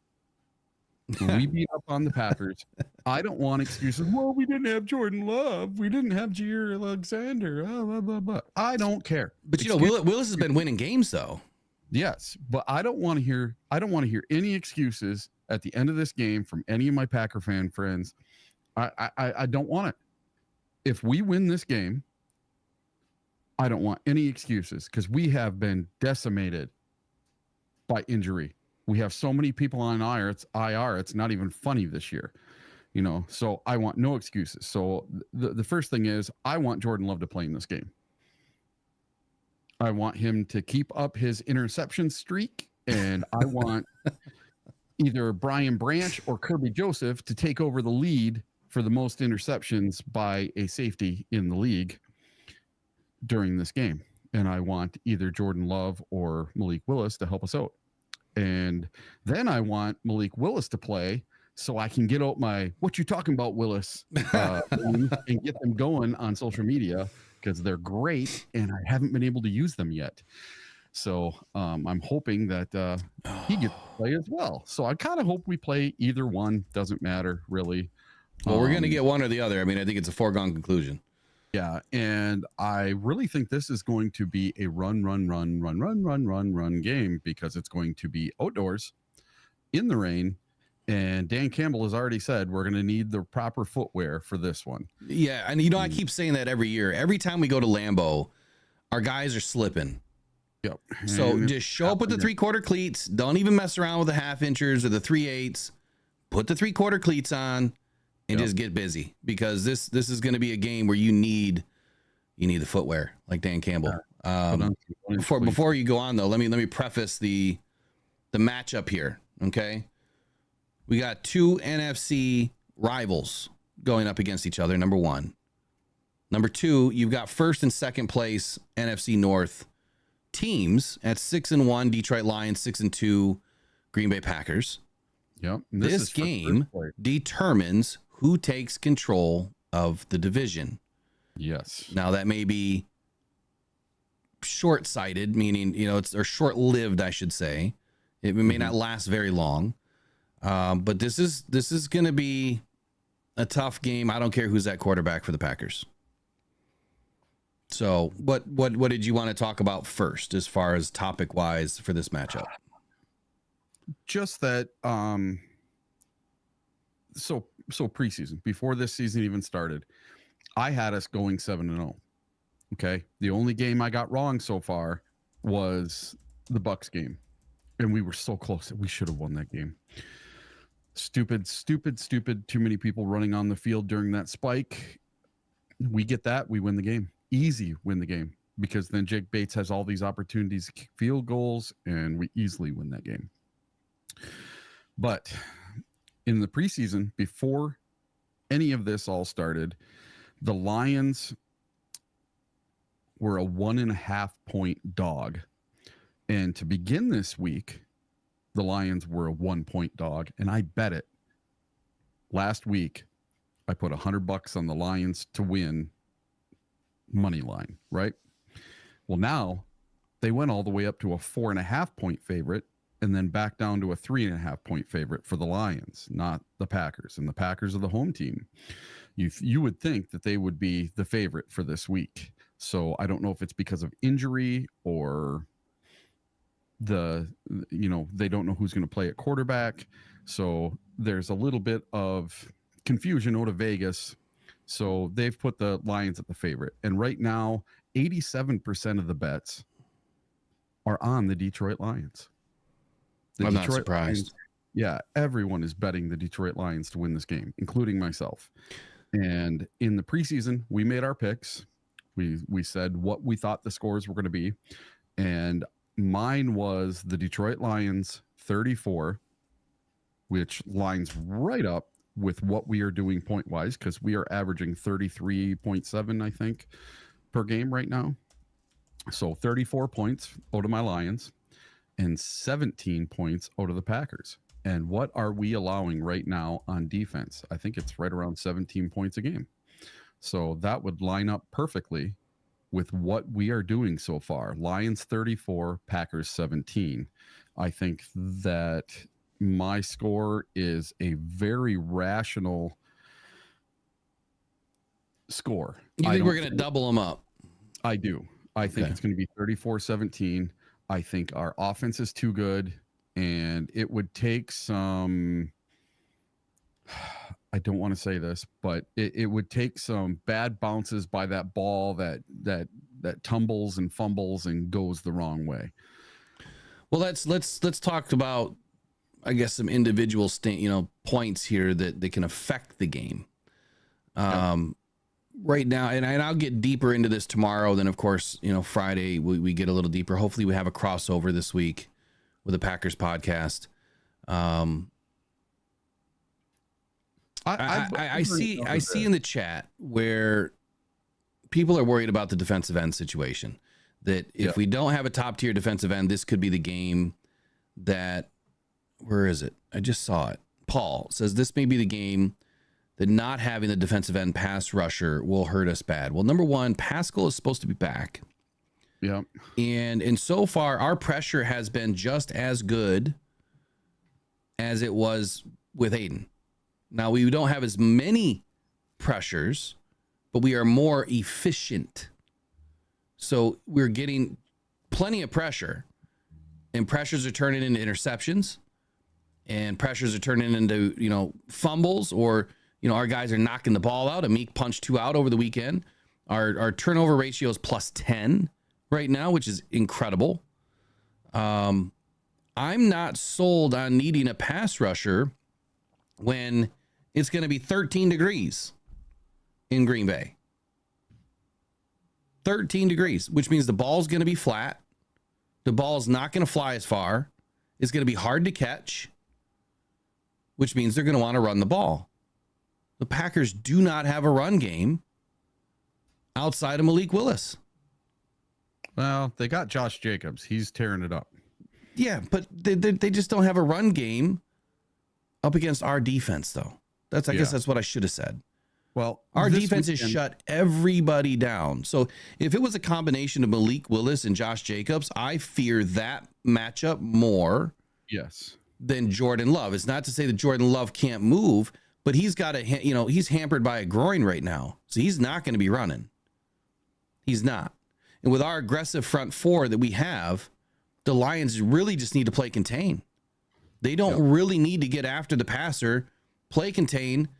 When we beat up on the Packers, I don't want excuses. Well, we didn't have Jordan Love. We didn't have Jair Alexander. Blah, blah, blah. I don't care. But you know, Willis has been winning games though. Yes, but I don't want to hear any excuses at the end of this game from any of my Packer fan friends. I don't want it. If we win this game, I don't want any excuses because we have been decimated by injury. We have so many people on IR. It's not even funny this year, you know. So I want no excuses. So the first thing is I want Jordan Love to play in this game. I want him to keep up his interception streak, and I want either Brian Branch or Kirby Joseph to take over the lead for the most interceptions by a safety in the league during this game. And I want either Jordan Love or Malik Willis to help us out. And then I want Malik Willis to play so I can get out my "what you talking about, Willis" and get them going on social media because they're great and I haven't been able to use them yet. So I'm hoping that he gets to play as well. So I kind of hope we play either one. Doesn't matter really. Well, we're going to get one or the other. I mean, I think it's a foregone conclusion. Yeah, and I really think this is going to be a run game because it's going to be outdoors in the rain. And Dan Campbell has already said we're going to need the proper footwear for this one. Yeah, and you know, I keep saying that every year. Every time we go to Lambeau, our guys are slipping. Yep. So And just show up with the 3/4 cleats. Don't even mess around with the 1/2 inchers or the 3/8. Put the 3/4 cleats on and just get busy because this is going to be a game where you need the footwear, like Dan Campbell. Before you go on though, let me preface the matchup here. Okay, we got two NFC rivals going up against each other. Number one, number two, you've got first and second place NFC North teams at 6-1, Detroit Lions, 6-2, Green Bay Packers. Yep. This game determines who takes control of the division. Yes. Now that may be short-sighted, meaning, you know, or short-lived, I should say. It may not last very long. But this is going to be a tough game. I don't care who's at quarterback for the Packers. So what did you want to talk about first as far as topic-wise for this matchup? Just that so preseason, before this season even started, I had us going 7-0. Okay. The only game I got wrong so far was the Bucks game. And we were so close that we should have won that game. Stupid. Too many people running on the field during that spike. We get that. We win the game. Easy win the game because then Jake Bates has all these opportunities to kick field goals and we easily win that game. But in the preseason, before any of this all started, the Lions were a 1.5 point dog. And to begin this week, the Lions were a 1 point dog. And I bet it last week, I put $100 on the Lions to win money line, right? Well, now they went all the way up to a 4.5 point favorite and then back down to a 3.5-point favorite for the Lions, not the Packers. And the Packers are the home team. You would think that they would be the favorite for this week. So I don't know if it's because of injury or they don't know who's going to play at quarterback. So there's a little bit of confusion out of Vegas. So they've put the Lions at the favorite. And right now, 87% of the bets are on the Detroit Lions. I'm not surprised. Yeah, everyone is betting the Detroit Lions to win this game, including myself. And in the preseason, we made our picks. We said what we thought the scores were going to be. And mine was the Detroit Lions 34, which lines right up with what we are doing point wise, because we are averaging 33.7, I think, per game right now. So 34 points out of my Lions and 17 points out of the Packers. And what are we allowing right now on defense? I think it's right around 17 points a game. So that would line up perfectly with what we are doing so far. Lions 34, Packers 17. I think that my score is a very rational score. You think we're going to double them up? I do. I think it's going to be 34-17. I think our offense is too good, and it would take some, I don't want to say this, but it would take some bad bounces by that ball that tumbles and fumbles and goes the wrong way. Well, let's talk about, I guess, some individual points here that can affect the game. Right now, and I'll get deeper into this tomorrow. Then, of course, Friday we get a little deeper. Hopefully, we have a crossover this week with the Packers podcast. I see in the chat where people are worried about the defensive end situation. That if we don't have a top tier defensive end, this could be the game that. Where is it? I just saw it. Paul says this may be the game that not having the defensive end pass rusher will hurt us bad. Well, number one, Pascal is supposed to be back. Yeah. And so far, our pressure has been just as good as it was with Aiden. Now, we don't have as many pressures, but we are more efficient. So we're getting plenty of pressure, and pressures are turning into interceptions, and pressures are turning into, fumbles, or, our guys are knocking the ball out. Amik punched 2 out over the weekend. Our turnover ratio is +10 right now, which is incredible. I'm not sold on needing a pass rusher when it's going to be 13 degrees in Green Bay. 13 degrees, which means the ball's going to be flat. The ball's not going to fly as far. It's going to be hard to catch, which means they're going to want to run the ball. The Packers do not have a run game outside of Malik Willis. Well, they got Josh Jacobs. He's tearing it up. Yeah, but they just don't have a run game up against our defense, though. I guess that's what I should have said. Well, our defense has shut everybody down. So if it was a combination of Malik Willis and Josh Jacobs, I fear that matchup more. Yes. Than Jordan Love. It's not to say that Jordan Love can't move, but he's got he's hampered by a groin right now. So he's not going to be running. He's not. And with our aggressive front four that we have, the Lions really just need to play contain. They don't really need to get after the passer, play contain,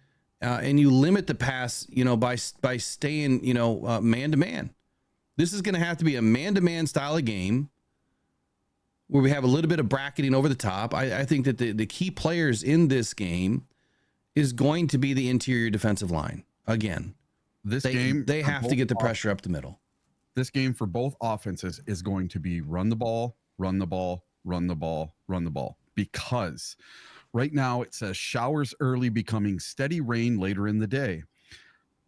and you limit the pass, by staying, man to man. This is going to have to be a man to man style of game, where we have a little bit of bracketing over the top. I think that the key players in this game is going to be the interior defensive line. Again, they have to get the pressure up the middle. This game for both offenses is going to be run the ball, run the ball, run the ball, run the ball. Because right now it says showers early, becoming steady rain later in the day.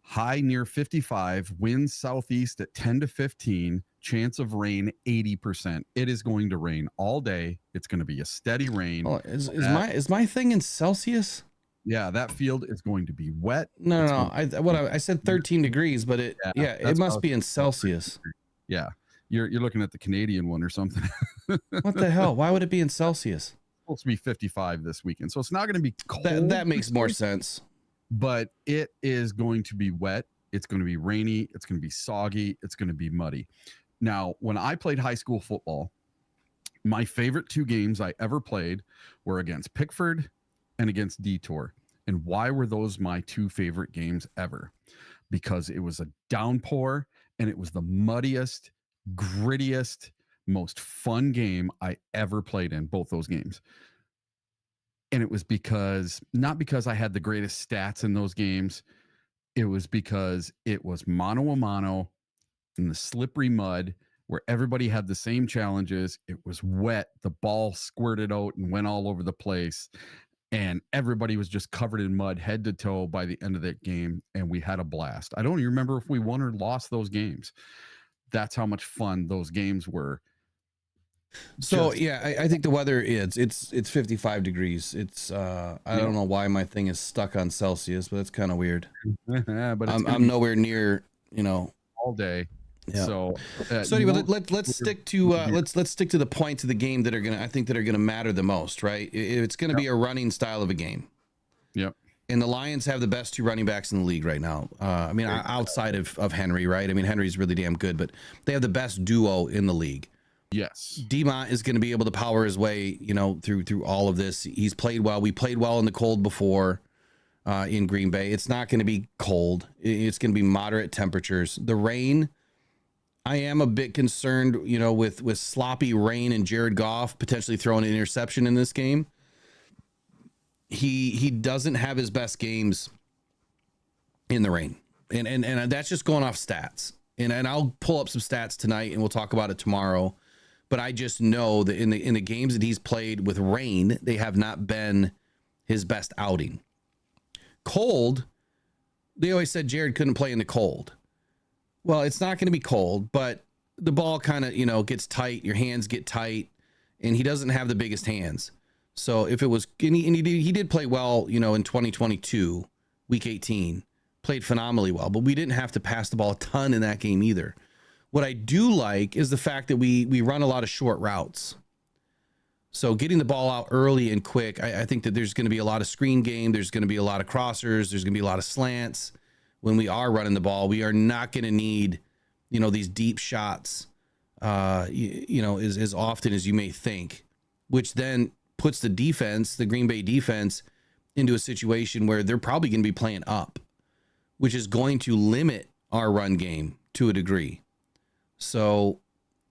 High near 55, winds southeast at 10 to 15, chance of rain 80%. It is going to rain all day. It's going to be a steady rain. Oh, is my thing in Celsius? Yeah, that field is going to be wet. No. I said 13 degrees, but it must be in Celsius. Yeah. You're looking at the Canadian one or something. What the hell? Why would it be in Celsius? It's supposed to be 55 this weekend, so it's not going to be cold. That makes more sense. But it is going to be wet. It's going to be rainy. It's going to be soggy. It's going to be muddy. Now, when I played high school football, my favorite 2 games I ever played were against Pickford and against Detour. And why were those my 2 favorite games ever? Because it was a downpour and it was the muddiest, grittiest, most fun game I ever played in, both those games. And it was not because I had the greatest stats in those games. It was because it was mano a mano in the slippery mud where everybody had the same challenges. It was wet. The ball squirted out and went all over the place. And everybody was just covered in mud head to toe by the end of that game. And we had a blast. I don't even remember if we won or lost those games. That's how much fun those games were. So yeah, I think the weather is it's 55 degrees. It's I don't know why my thing is stuck on Celsius, but that's kind of weird. But I'm nowhere near, all day. Yeah. So anyway, let's stick to let's stick to the points of the game that are gonna matter the most, right? It's gonna be a running style of a game. Yep. And the Lions have the best 2 running backs in the league right now. I mean, outside of Henry, right? I mean, Henry's really damn good, but they have the best duo in the league. Yes. Demont is going to be able to power his way, through all of this. He's played well. We played well in the cold before in Green Bay. It's not going to be cold. It's going to be moderate temperatures. The rain, I am a bit concerned, with sloppy rain and Jared Goff potentially throwing an interception in this game. He doesn't have his best games in the rain. And that's just going off stats. And I'll pull up some stats tonight and we'll talk about it tomorrow. But I just know that in the games that he's played with rain, they have not been his best outing. Cold, they always said Jared couldn't play in the cold. Well, it's not going to be cold, but the ball kind of, gets tight. Your hands get tight, and he doesn't have the biggest hands. So if it was, and he did play well, in 2022, week 18, played phenomenally well, but we didn't have to pass the ball a ton in that game either. What I do like is the fact that we run a lot of short routes. So getting the ball out early and quick, I think that there's going to be a lot of screen game. There's going to be a lot of crossers. There's going to be a lot of slants. When we are running the ball, we are not going to need, these deep shots, as often as you may think, which then puts the defense, the Green Bay defense, into a situation where they're probably going to be playing up, which is going to limit our run game to a degree. So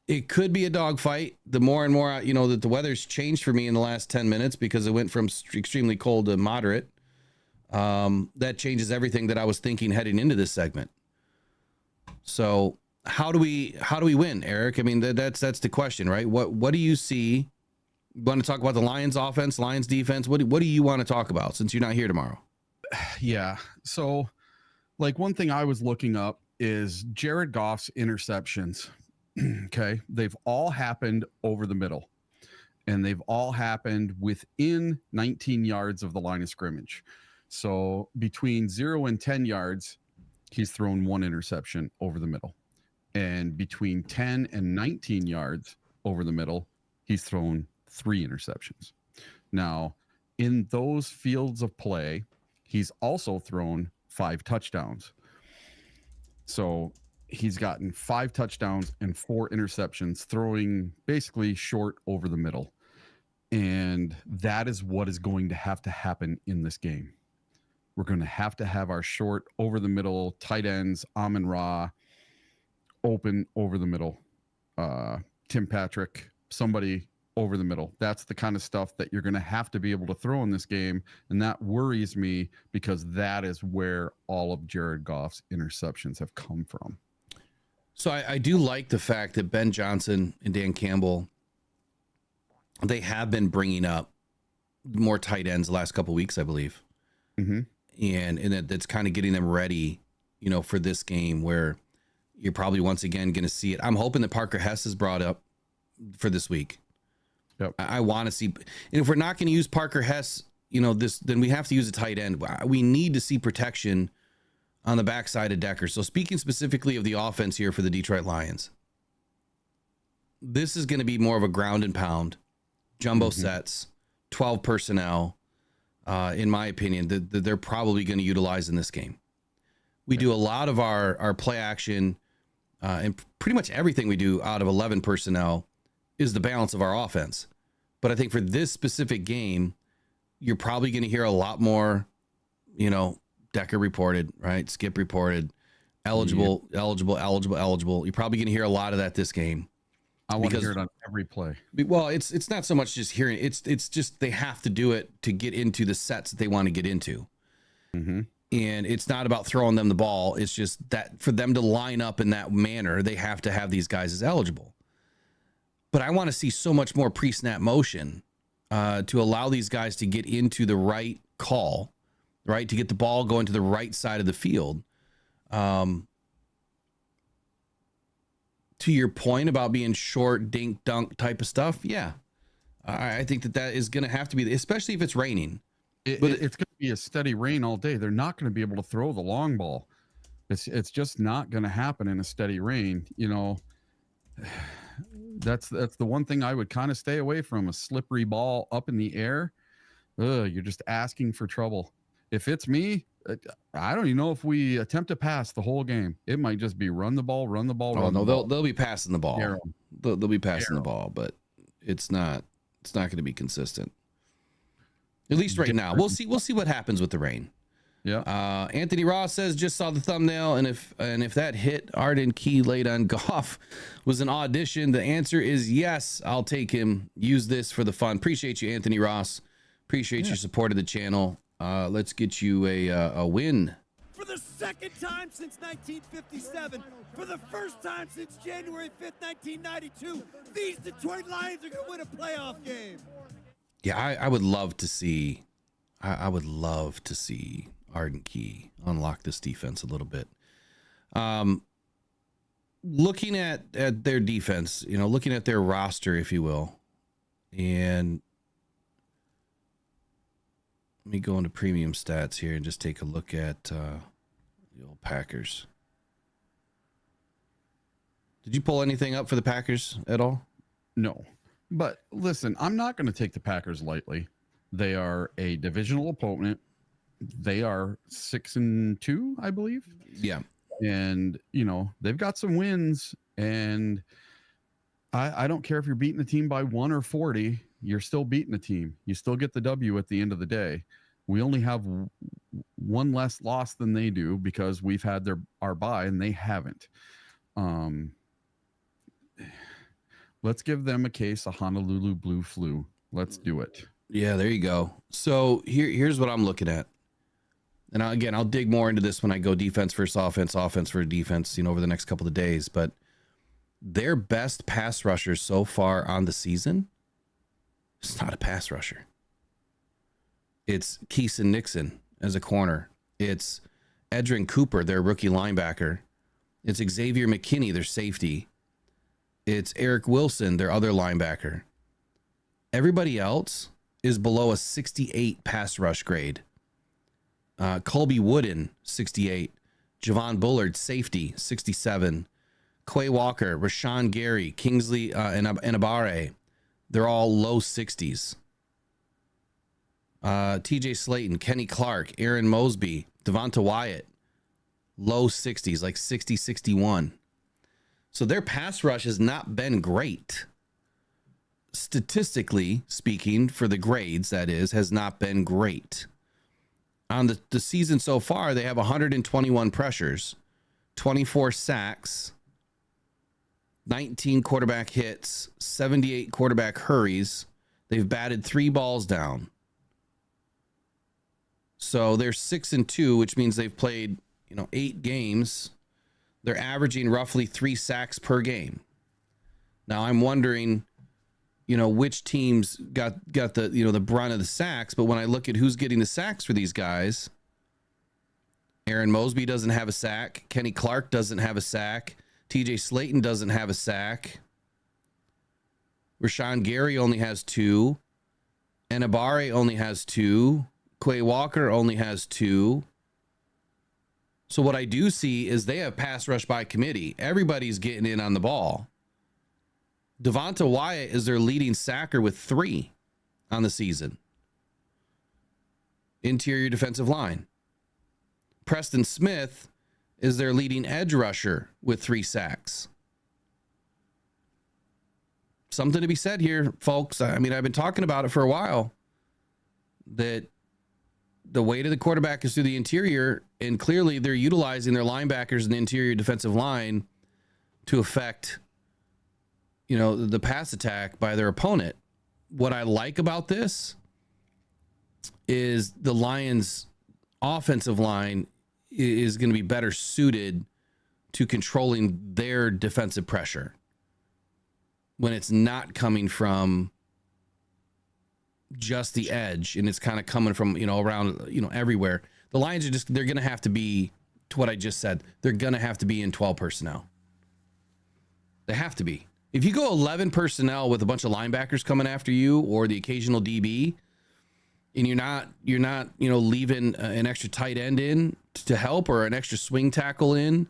it could be a dogfight. The more and more, that the weather's changed for me in the last 10 minutes because it went from extremely cold to moderate. That changes everything that I was thinking heading into this segment. So how do we win, Eric? I mean, that's the question, right? What do you see? You want to talk about the Lions offense, Lions defense? What do you want to talk about since you're not here tomorrow? Yeah. So like one thing I was looking up is Jared Goff's interceptions. Okay. They've all happened over the middle, and they've all happened within 19 yards of the line of scrimmage. So between 0 and 10 yards, he's thrown 1 interception over the middle. And between 10 and 19 yards over the middle, he's thrown 3 interceptions. Now, in those fields of play, he's also thrown 5 touchdowns. So he's gotten 5 touchdowns and 4 interceptions, throwing basically short over the middle. And that is what is going to happen in this game. We're going to have our short over the middle tight ends, Amon-Ra, open over the middle. Tim Patrick, somebody over the middle. That's the kind of stuff that you're going to have to be able to throw in this game. And that worries me because that is where all of Jared Goff's interceptions have come from. So I do like the fact that Ben Johnson and Dan Campbell, they have been bringing up more tight ends the last couple of weeks, I believe. Mm-hmm. And that's kind of getting them ready, for this game where you're probably once again going to see it. I'm hoping that Parker Hess is brought up for this week. Yep. I want to see, and if we're not going to use Parker Hess, then we have to use a tight end. We need to see protection on the backside of Decker. So speaking specifically of the offense here for the Detroit Lions, this is going to be more of a ground and pound, jumbo sets, 12 personnel, in my opinion, that they're probably going to utilize in this game. We do a lot of our play action, and pretty much everything we do out of 11 personnel is the balance of our offense. But I think for this specific game, you're probably going to hear a lot more, Decker reported, right? Skip reported, eligible. You're probably going to hear a lot of that this game. I want to hear it on every play. Well, it's not so much just hearing. It's just they have to do it to get into the sets that they want to get into. Mm-hmm. And it's not about throwing them the ball. It's just that for them to line up in that manner, they have to have these guys as eligible. But I want to see so much more pre-snap motion to allow these guys to get into the right call, right? To get the ball going to the right side of the field. To your point about being short, dink, dunk type of stuff. Yeah. I think that is going to have to be, especially if it's raining. It's going to be a steady rain all day. They're not going to be able to throw the long ball. It's just not going to happen in a steady rain. That's the one thing I would kind of stay away from, a slippery ball up in the air. You're just asking for trouble. If it's me, I don't even know if we attempt to pass the whole game. It might just be run the ball. Oh no, they'll be passing the ball. They'll be passing the ball, but it's not going to be consistent. At least right now. We'll see what happens with the rain. Yeah. Anthony Ross says, just saw the thumbnail, and if that hit Arden Key late on Goff was an audition, the answer is yes. I'll take him. Use this for the fun. Appreciate you, Anthony Ross. Appreciate your support of the channel. Let's get you a win. For the second time since 1957, for the first time since January 5th, 1992, these Detroit Lions are going to win a playoff game. Yeah, I would love to see. I would love to see Arden Key unlock this defense a little bit. Looking at their defense, looking at their roster, if you will, and let me go into premium stats here and just take a look at the old Packers. Did you pull anything up for the Packers at all? No. But listen, I'm not going to take the Packers lightly. They are a divisional opponent. They are 6-2, I believe. Yeah. And, they've got some wins. And I don't care if you're beating the team by 1 or 40, you're still beating the team. You still get the W at the end of the day. We only have one less loss than they do because we've had our bye and they haven't. Let's give them a case of Honolulu Blue Flu. Let's do it. Yeah, there you go. So here's what I'm looking at. And I'll dig more into this when I go defense versus offense versus defense, over the next couple of days. But their best pass rushers so far on the season, it's not a pass rusher. It's Keeson Nixon as a corner. It's Edrin Cooper, their rookie linebacker. It's Xavier McKinney, their safety. It's Eric Wilson, their other linebacker. Everybody else is below a 68 pass rush grade. Colby Wooden, 68. Javon Bullard, safety, 67. Quay Walker, Rashawn Gary, Kingsley and Abare, they're all low 60s. TJ Slayton, Kenny Clark, Aaron Mosby, Devonta Wyatt, low 60s, like 60, 61. So their pass rush has not been great. Statistically speaking, for the grades, that is, has not been great. On the season so far, they have 121 pressures, 24 sacks, 19 quarterback hits, 78 quarterback hurries. They've batted 3 balls down. So they're 6-2, which means they've played, 8 games. They're averaging roughly 3 sacks per game. Now I'm wondering, which teams got the, the brunt of the sacks. But when I look at who's getting the sacks for these guys, Aaron Mosby doesn't have a sack. Kenny Clark doesn't have a sack. TJ Slayton doesn't have a sack. Rashawn Gary only has 2. Enabare only has 2. Quay Walker only has 2. So what I do see is they have pass rush by committee. Everybody's getting in on the ball. Devonta Wyatt is their leading sacker with 3 on the season. Interior defensive line. Preston Smith is their leading edge rusher with 3 sacks. Something to be said here, folks. I mean, I've been talking about it for a while, that the weight of the quarterback is through the interior, and clearly they're utilizing their linebackers in the interior defensive line to affect, the pass attack by their opponent. What I like about this is the Lions' offensive line is going to be better suited to controlling their defensive pressure when it's not coming from just the edge and it's kind of coming from, around, everywhere. The Lions are they're going to have to be, to what I just said, they're going to have to be in 12 personnel. They have to be. If you go 11 personnel with a bunch of linebackers coming after you or the occasional DB, and you're not, leaving an extra tight end in to help, or an extra swing tackle in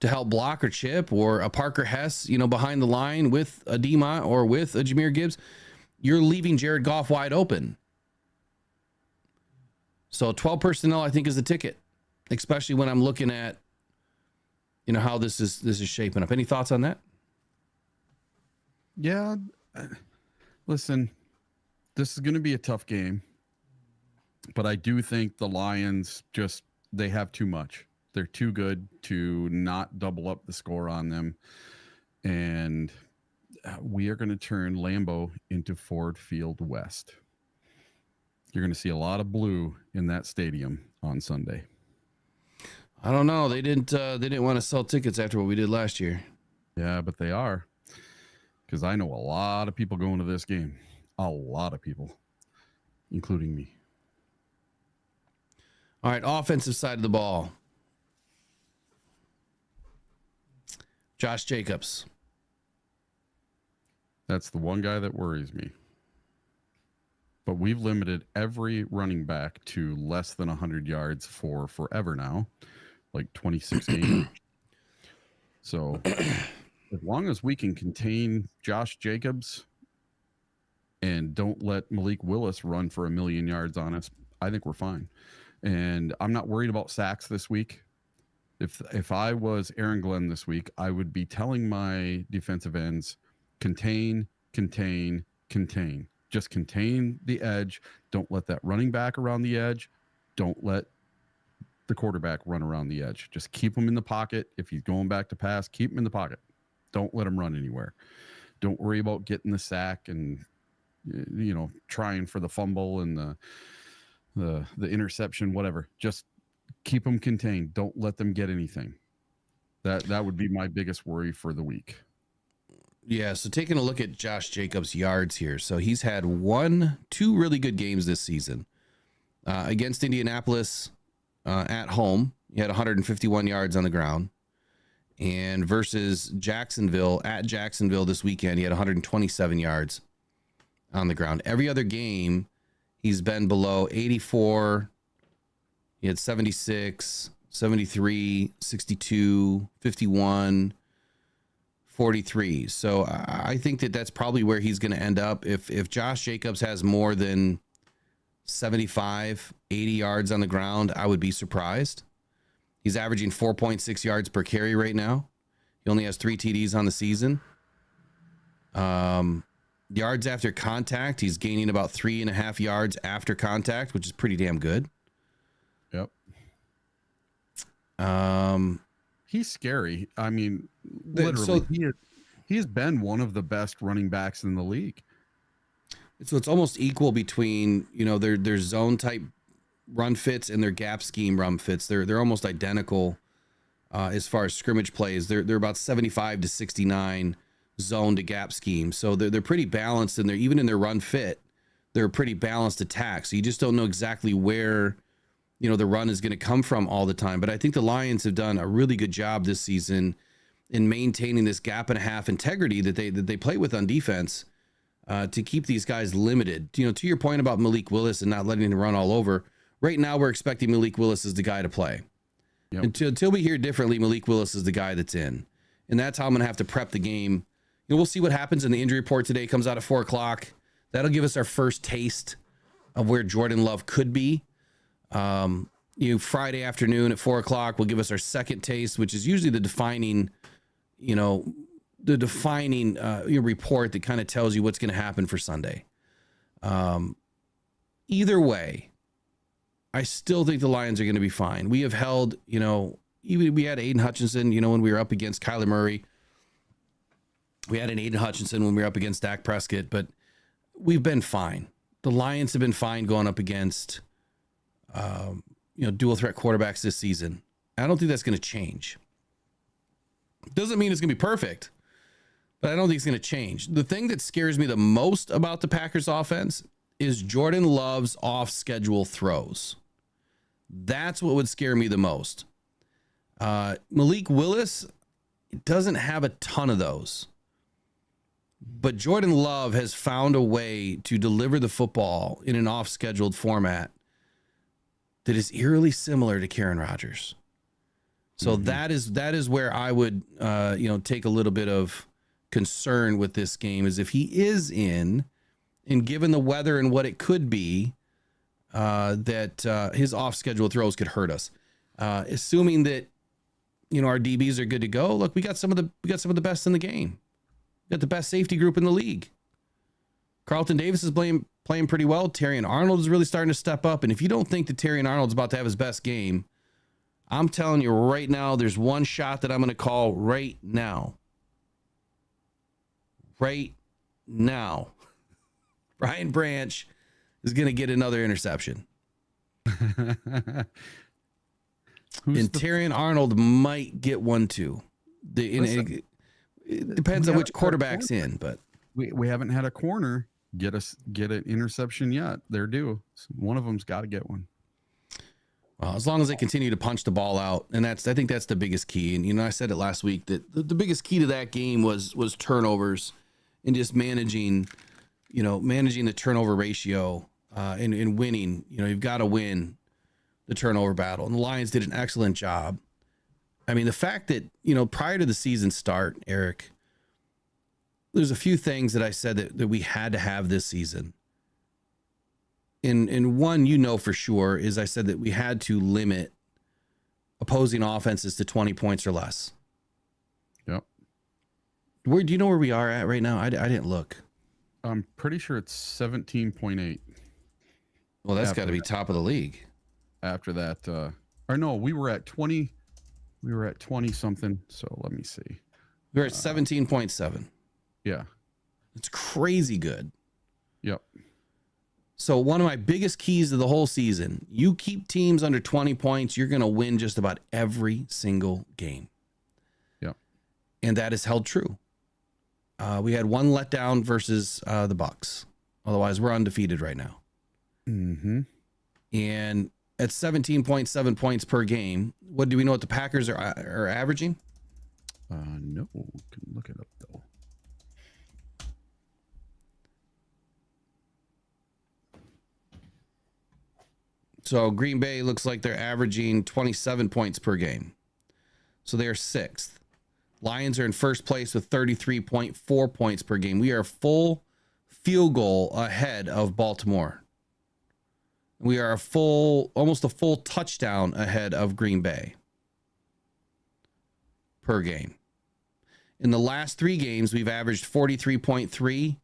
to help block or chip, or a Parker Hess, behind the line with a Demont or with a Jahmyr Gibbs, you're leaving Jared Goff wide open. So 12 personnel, I think, is the ticket, especially when I'm looking at, how this is shaping up. Any thoughts on that? Yeah. Listen, this is going to be a tough game, but I do think the Lions they have too much. They're too good to not double up the score on them. And we are going to turn Lambeau into Ford Field West. You're going to see a lot of blue in that stadium on Sunday. I don't know. They didn't want to sell tickets after what we did last year. Yeah, but they are. Because I know a lot of people going to this game. A lot of people, including me. All right, offensive side of the ball. Josh Jacobs. That's the one guy that worries me. But we've limited every running back to less than 100 yards for forever now, like 26 games. So as long as we can contain Josh Jacobs and don't let Malik Willis run for 1 million yards on us, I think we're fine. And I'm not worried about sacks this week. If I was Aaron Glenn this week, I would be telling my defensive ends, contain. Just contain the edge. Don't let that running back around the edge. Don't let the quarterback run around the edge. Just keep him in the pocket. If he's going back to pass, keep him in the pocket. Don't let him run anywhere. Don't worry about getting the sack and, trying for the fumble and the interception, whatever. Just keep them contained. Don't let them get anything. That would be my biggest worry for the week. Yeah, so taking a look at Josh Jacobs' yards here. So he's had 2 really good games this season. Against Indianapolis at home, he had 151 yards on the ground. And versus Jacksonville, at Jacksonville this weekend, he had 127 yards on the ground. Every other game, he's been below 84. He had 76, 73, 62, 51, 43. So I think that's probably where he's going to end up. If Josh Jacobs has more than 75, 80 yards on the ground, I would be surprised. He's averaging 4.6 yards per carry right now. He only has 3 TDs on the season. Yards after contact, he's gaining about 3.5 yards after contact, which is pretty damn good. Yep. He's scary. I mean, literally, he has been one of the best running backs in the league. So it's almost equal between, their zone type run fits and their gap scheme run fits. They're almost identical as far as scrimmage plays. They're about 75 to 69 zone to gap scheme. So they're pretty balanced, and even in their run fit, they're a pretty balanced attack. So you just don't know exactly where the run is going to come from all the time. But I think the Lions have done a really good job this season in maintaining this gap and a half integrity that they play with on defense to keep these guys limited. To your point about Malik Willis and not letting him run all over, right now we're expecting Malik Willis as the guy to play. Yep. Until we hear differently, Malik Willis is the guy that's in. And that's how I'm going to have to prep the game, we'll see what happens in the injury report today. It comes out at 4:00. That'll give us our first taste of where Jordan Love could be. Friday afternoon at 4:00 will give us our second taste, which is usually the defining report that kind of tells you what's going to happen for Sunday. Either way, I still think the Lions are going to be fine. We have held, even we had Aiden Hutchinson, when we were up against Kyler Murray. We had an Aiden Hutchinson when we were up against Dak Prescott, but we've been fine. The Lions have been fine going up against, dual threat quarterbacks this season. I don't think that's going to change. Doesn't mean it's going to be perfect, but I don't think it's going to change. The thing that scares me the most about the Packers offense is Jordan Love's off-schedule throws. That's what would scare me the most. Malik Willis doesn't have a ton of those, but Jordan Love has found a way to deliver the football in an off-scheduled format that is eerily similar to Karen Rodgers. So that is where I would take a little bit of concern with this game, is if he is in, and given the weather and what it could be, that his off-schedule throws could hurt us. Assuming that our DBs are good to go. Look, we got some of the best in the game. We got the best safety group in the league. Carlton Davis is playing pretty well. Terrion Arnold is really starting to step up. And if you don't think that Terrion Arnold's about to have his best game, I'm telling you right now, there's one shot that I'm going to call right now. Right now. Brian Branch is going to get another interception. And Terrion Arnold might get one too. It depends on which quarterback's in, but we haven't had a corner get an interception yet. They're due. One of them's got to get one. Well, as long as they continue to punch the ball out, and I think that's the biggest key. And I said it last week that the biggest key to that game was turnovers and just managing the turnover ratio and winning. You've got to win the turnover battle, and the Lions did an excellent job. I mean, the fact that prior to the season start, Eric, there's a few things that I said that we had to have this season. And one, for sure, is I said that we had to limit opposing offenses to 20 points or less. Yep. Do you know where we are at right now? I didn't look. I'm pretty sure it's 17.8. Well, that's got to be top of the league. After that, or no, we were at 20. We were at 20 something. So let me see. We were at 17.7. Yeah. It's crazy good. Yep. So one of my biggest keys to the whole season, you keep teams under 20 points, you're going to win just about every single game. Yep. And that is held true. We had one letdown versus the Bucks. Otherwise, we're undefeated right now. Mm-hmm. And at 17.7 points per game, what do we know what the Packers are averaging? No, can look it up though. So Green Bay looks like they're averaging 27 points per game. So they're sixth. Lions are in first place with 33.4 points per game. We are a full field goal ahead of Baltimore. We are almost a full touchdown ahead of Green Bay per game. In the last 3 games, we've averaged 43.3.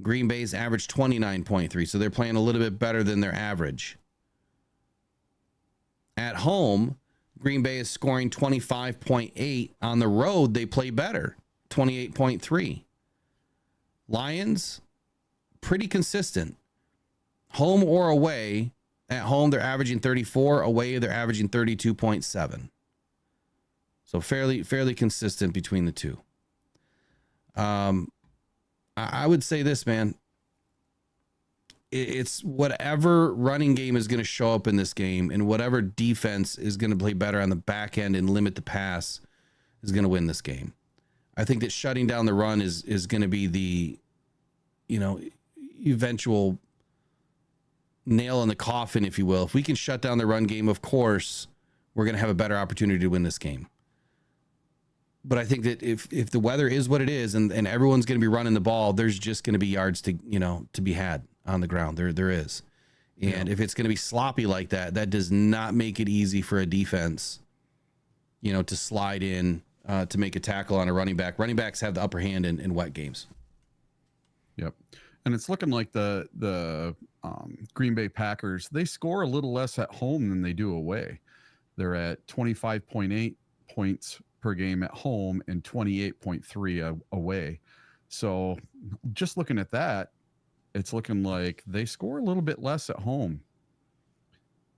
Green Bay's averaged 29.3. So they're playing a little bit better than their average. At home, Green Bay is scoring 25.8. On the road, they play better, 28.3. Lions, pretty consistent. Home or away, at home they're averaging 34, away they're averaging 32.7. So fairly consistent between the two. I would say this, man. It's whatever running game is going to show up in this game, and whatever defense is going to play better on the back end and limit the pass is going to win this game. I think that shutting down the run is going to be the, eventual nail in the coffin, if you will. If we can shut down the run game, of course, we're going to have a better opportunity to win this game. But I think that if the weather is what it is and everyone's going to be running the ball, there's just going to be yards to, to be had on the ground. There is. And if it's going to be sloppy like that, that does not make it easy for a defense, to slide in to make a tackle on a running back. Running backs have the upper hand in wet games. Yep. And it's looking like the Green Bay Packers, they score a little less at home than they do away. They're at 25.8 points per game at home and 28.3 away. So just looking at that, it's looking like they score a little bit less at home.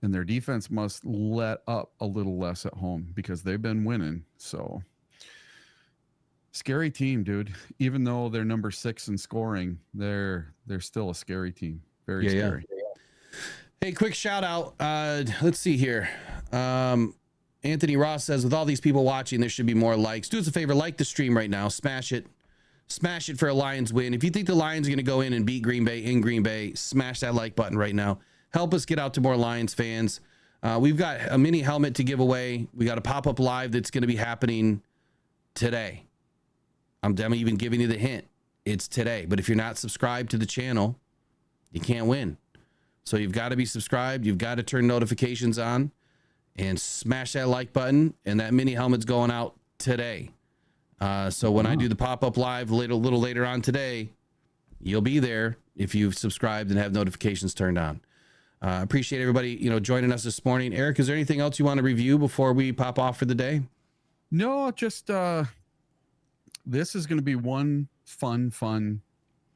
And their defense must let up a little less at home because they've been winning. So scary team, dude. Even though they're number 6 in scoring, they're still a scary team. Very scary. Yeah. Hey, quick shout out. Let's see here. Anthony Ross says, with all these people watching, there should be more likes. Do us a favor, like the stream right now. Smash it. Smash it for a Lions win. If you think the Lions are going to go in and beat Green Bay in Green Bay, smash that like button right now. Help us get out to more Lions fans. We've got a mini helmet to give away. We got a pop-up live that's going to be happening today. I'm even giving you the hint. It's today. But if you're not subscribed to the channel, you can't win. So you've got to be subscribed. You've got to turn notifications on and smash that like button. And that mini helmet's going out today. So when I do the pop-up live a little later on today, you'll be there if you've subscribed and have notifications turned on. Appreciate everybody, joining us this morning. Eric, is there anything else you want to review before we pop off for the day? No, just this is going to be one fun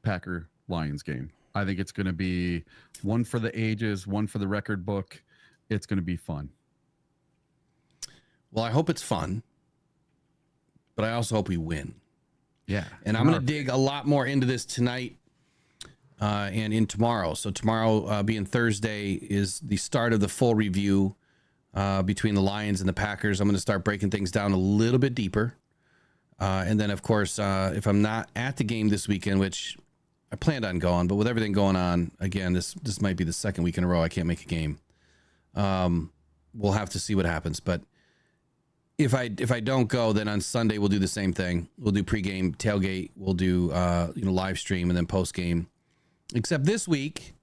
Packer Lions game. I think it's going to be one for the ages, one for the record book. It's going to be fun. Well, I hope it's fun, but I also hope we win. Yeah. And I'm going to dig a lot more into this tonight and in tomorrow. So tomorrow being Thursday is the start of the full review between the Lions and the Packers. I'm going to start breaking things down a little bit deeper. And then, of course, if I'm not at the game this weekend, which I planned on going, but with everything going on, again, this might be the second week in a row I can't make a game. We'll have to see what happens. But if I don't go, then on Sunday we'll do the same thing. We'll do pregame, tailgate. We'll do live stream and then postgame. Except this week,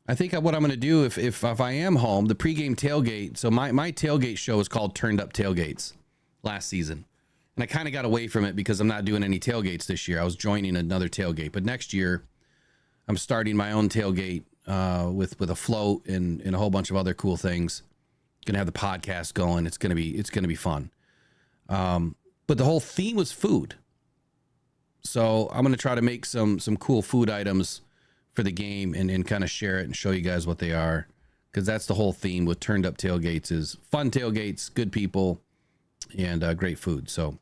I think what I'm going to do if I am home, the pregame tailgate. So my tailgate show is called Turned Up Tailgates last season. And I kind of got away from it because I'm not doing any tailgates this year. I was joining another tailgate. But next year, I'm starting my own tailgate with a float and a whole bunch of other cool things. Gonna have the podcast going. It's gonna be fun. But the whole theme was food. So I'm gonna try to make some cool food items for the game and kind of share it and show you guys what they are. Because that's the whole theme with Turned Up Tailgates is fun tailgates, good people, and great food. So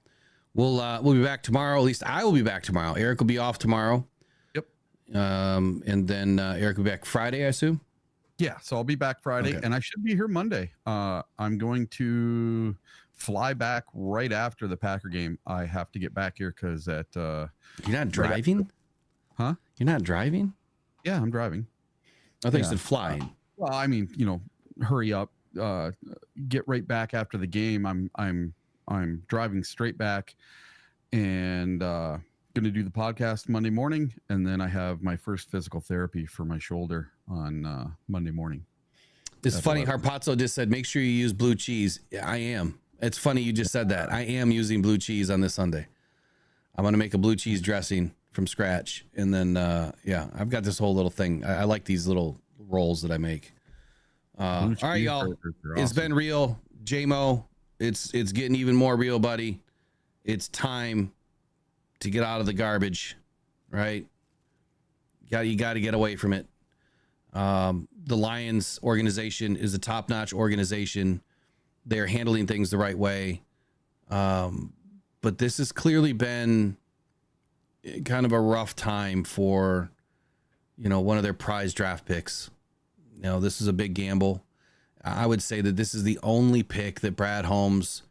we'll be back tomorrow. At least I will be back tomorrow. Eric will be off tomorrow. Yep. And then Eric will be back Friday, I assume. Yeah, so I'll be back Friday, Okay. and I should be here Monday. I'm going to fly back right after the Packer game. I have to get back here because at You're not driving? Huh? You're not driving? Yeah, I'm driving. I thought you said flying. Well, I mean, hurry up, get right back after the game. I'm driving straight back, and going to do the podcast Monday morning, and then I have my first physical therapy for my shoulder on Monday morning. It's funny. Harpazzo just said, make sure you use blue cheese. Yeah, I am. It's funny you just said that. I am using blue cheese on this Sunday. I'm going to make a blue cheese dressing from scratch. And then, I've got this whole little thing. I like these little rolls that I make. All right, y'all. It's been real. J-Mo, it's getting even more real, buddy. It's time to get out of the garbage, right? You got to get away from it. The Lions organization is a top-notch organization. They're handling things the right way. But this has clearly been kind of a rough time for, one of their prize draft picks. This is a big gamble. I would say that this is the only pick that Brad Holmes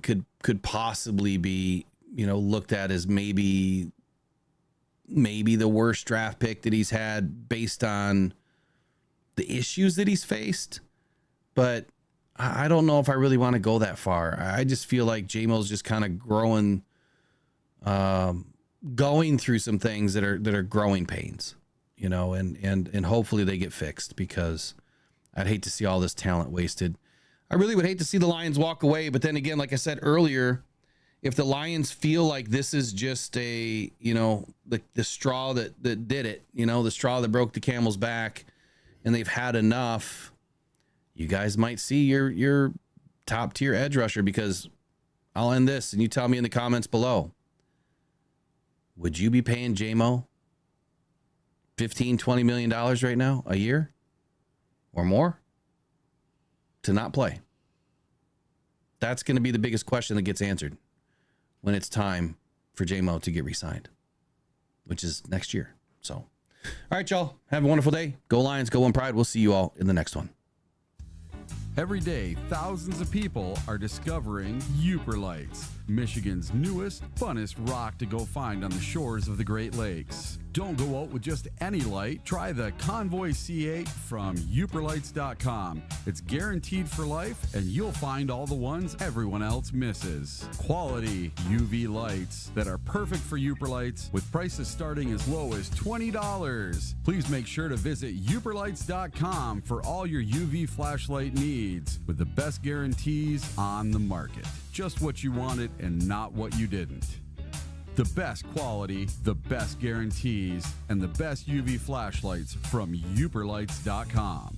could possibly be, looked at as maybe the worst draft pick that he's had based on the issues that he's faced. But I don't know if I really want to go that far. I just feel like JMO's just kind of growing, going through some things that are growing pains, you know, and hopefully they get fixed, because I'd hate to see all this talent wasted. I really would hate to see the Lions walk away. But then again, like I said earlier, if the Lions feel like this is just a, you know, the straw that did it, you know, the straw that broke the camel's back, and they've had enough, you guys might see your top tier edge rusher. Because I'll end this and you tell me in the comments below, would you be paying JMO $15-20 million right now a year or more to not play? That's going to be the biggest question that gets answered when it's time for JMO to get re-signed, which is next year. So, all right, y'all, have a wonderful day. Go Lions, go One Pride. We'll see you all in the next one. Every day, thousands of people are discovering Uper Lights, Michigan's newest, funnest rock to go find on the shores of the Great Lakes. Don't go out with just any light. Try the Convoy C8 from uperlights.com. It's guaranteed for life, and you'll find all the ones everyone else misses. Quality UV lights that are perfect for Uper Lights, with prices starting as low as $20. Please make sure to visit uperlights.com for all your UV flashlight needs, with the best guarantees on the market. Just what you wanted and not what you didn't. The best quality, the best guarantees, and the best UV flashlights from uperlights.com.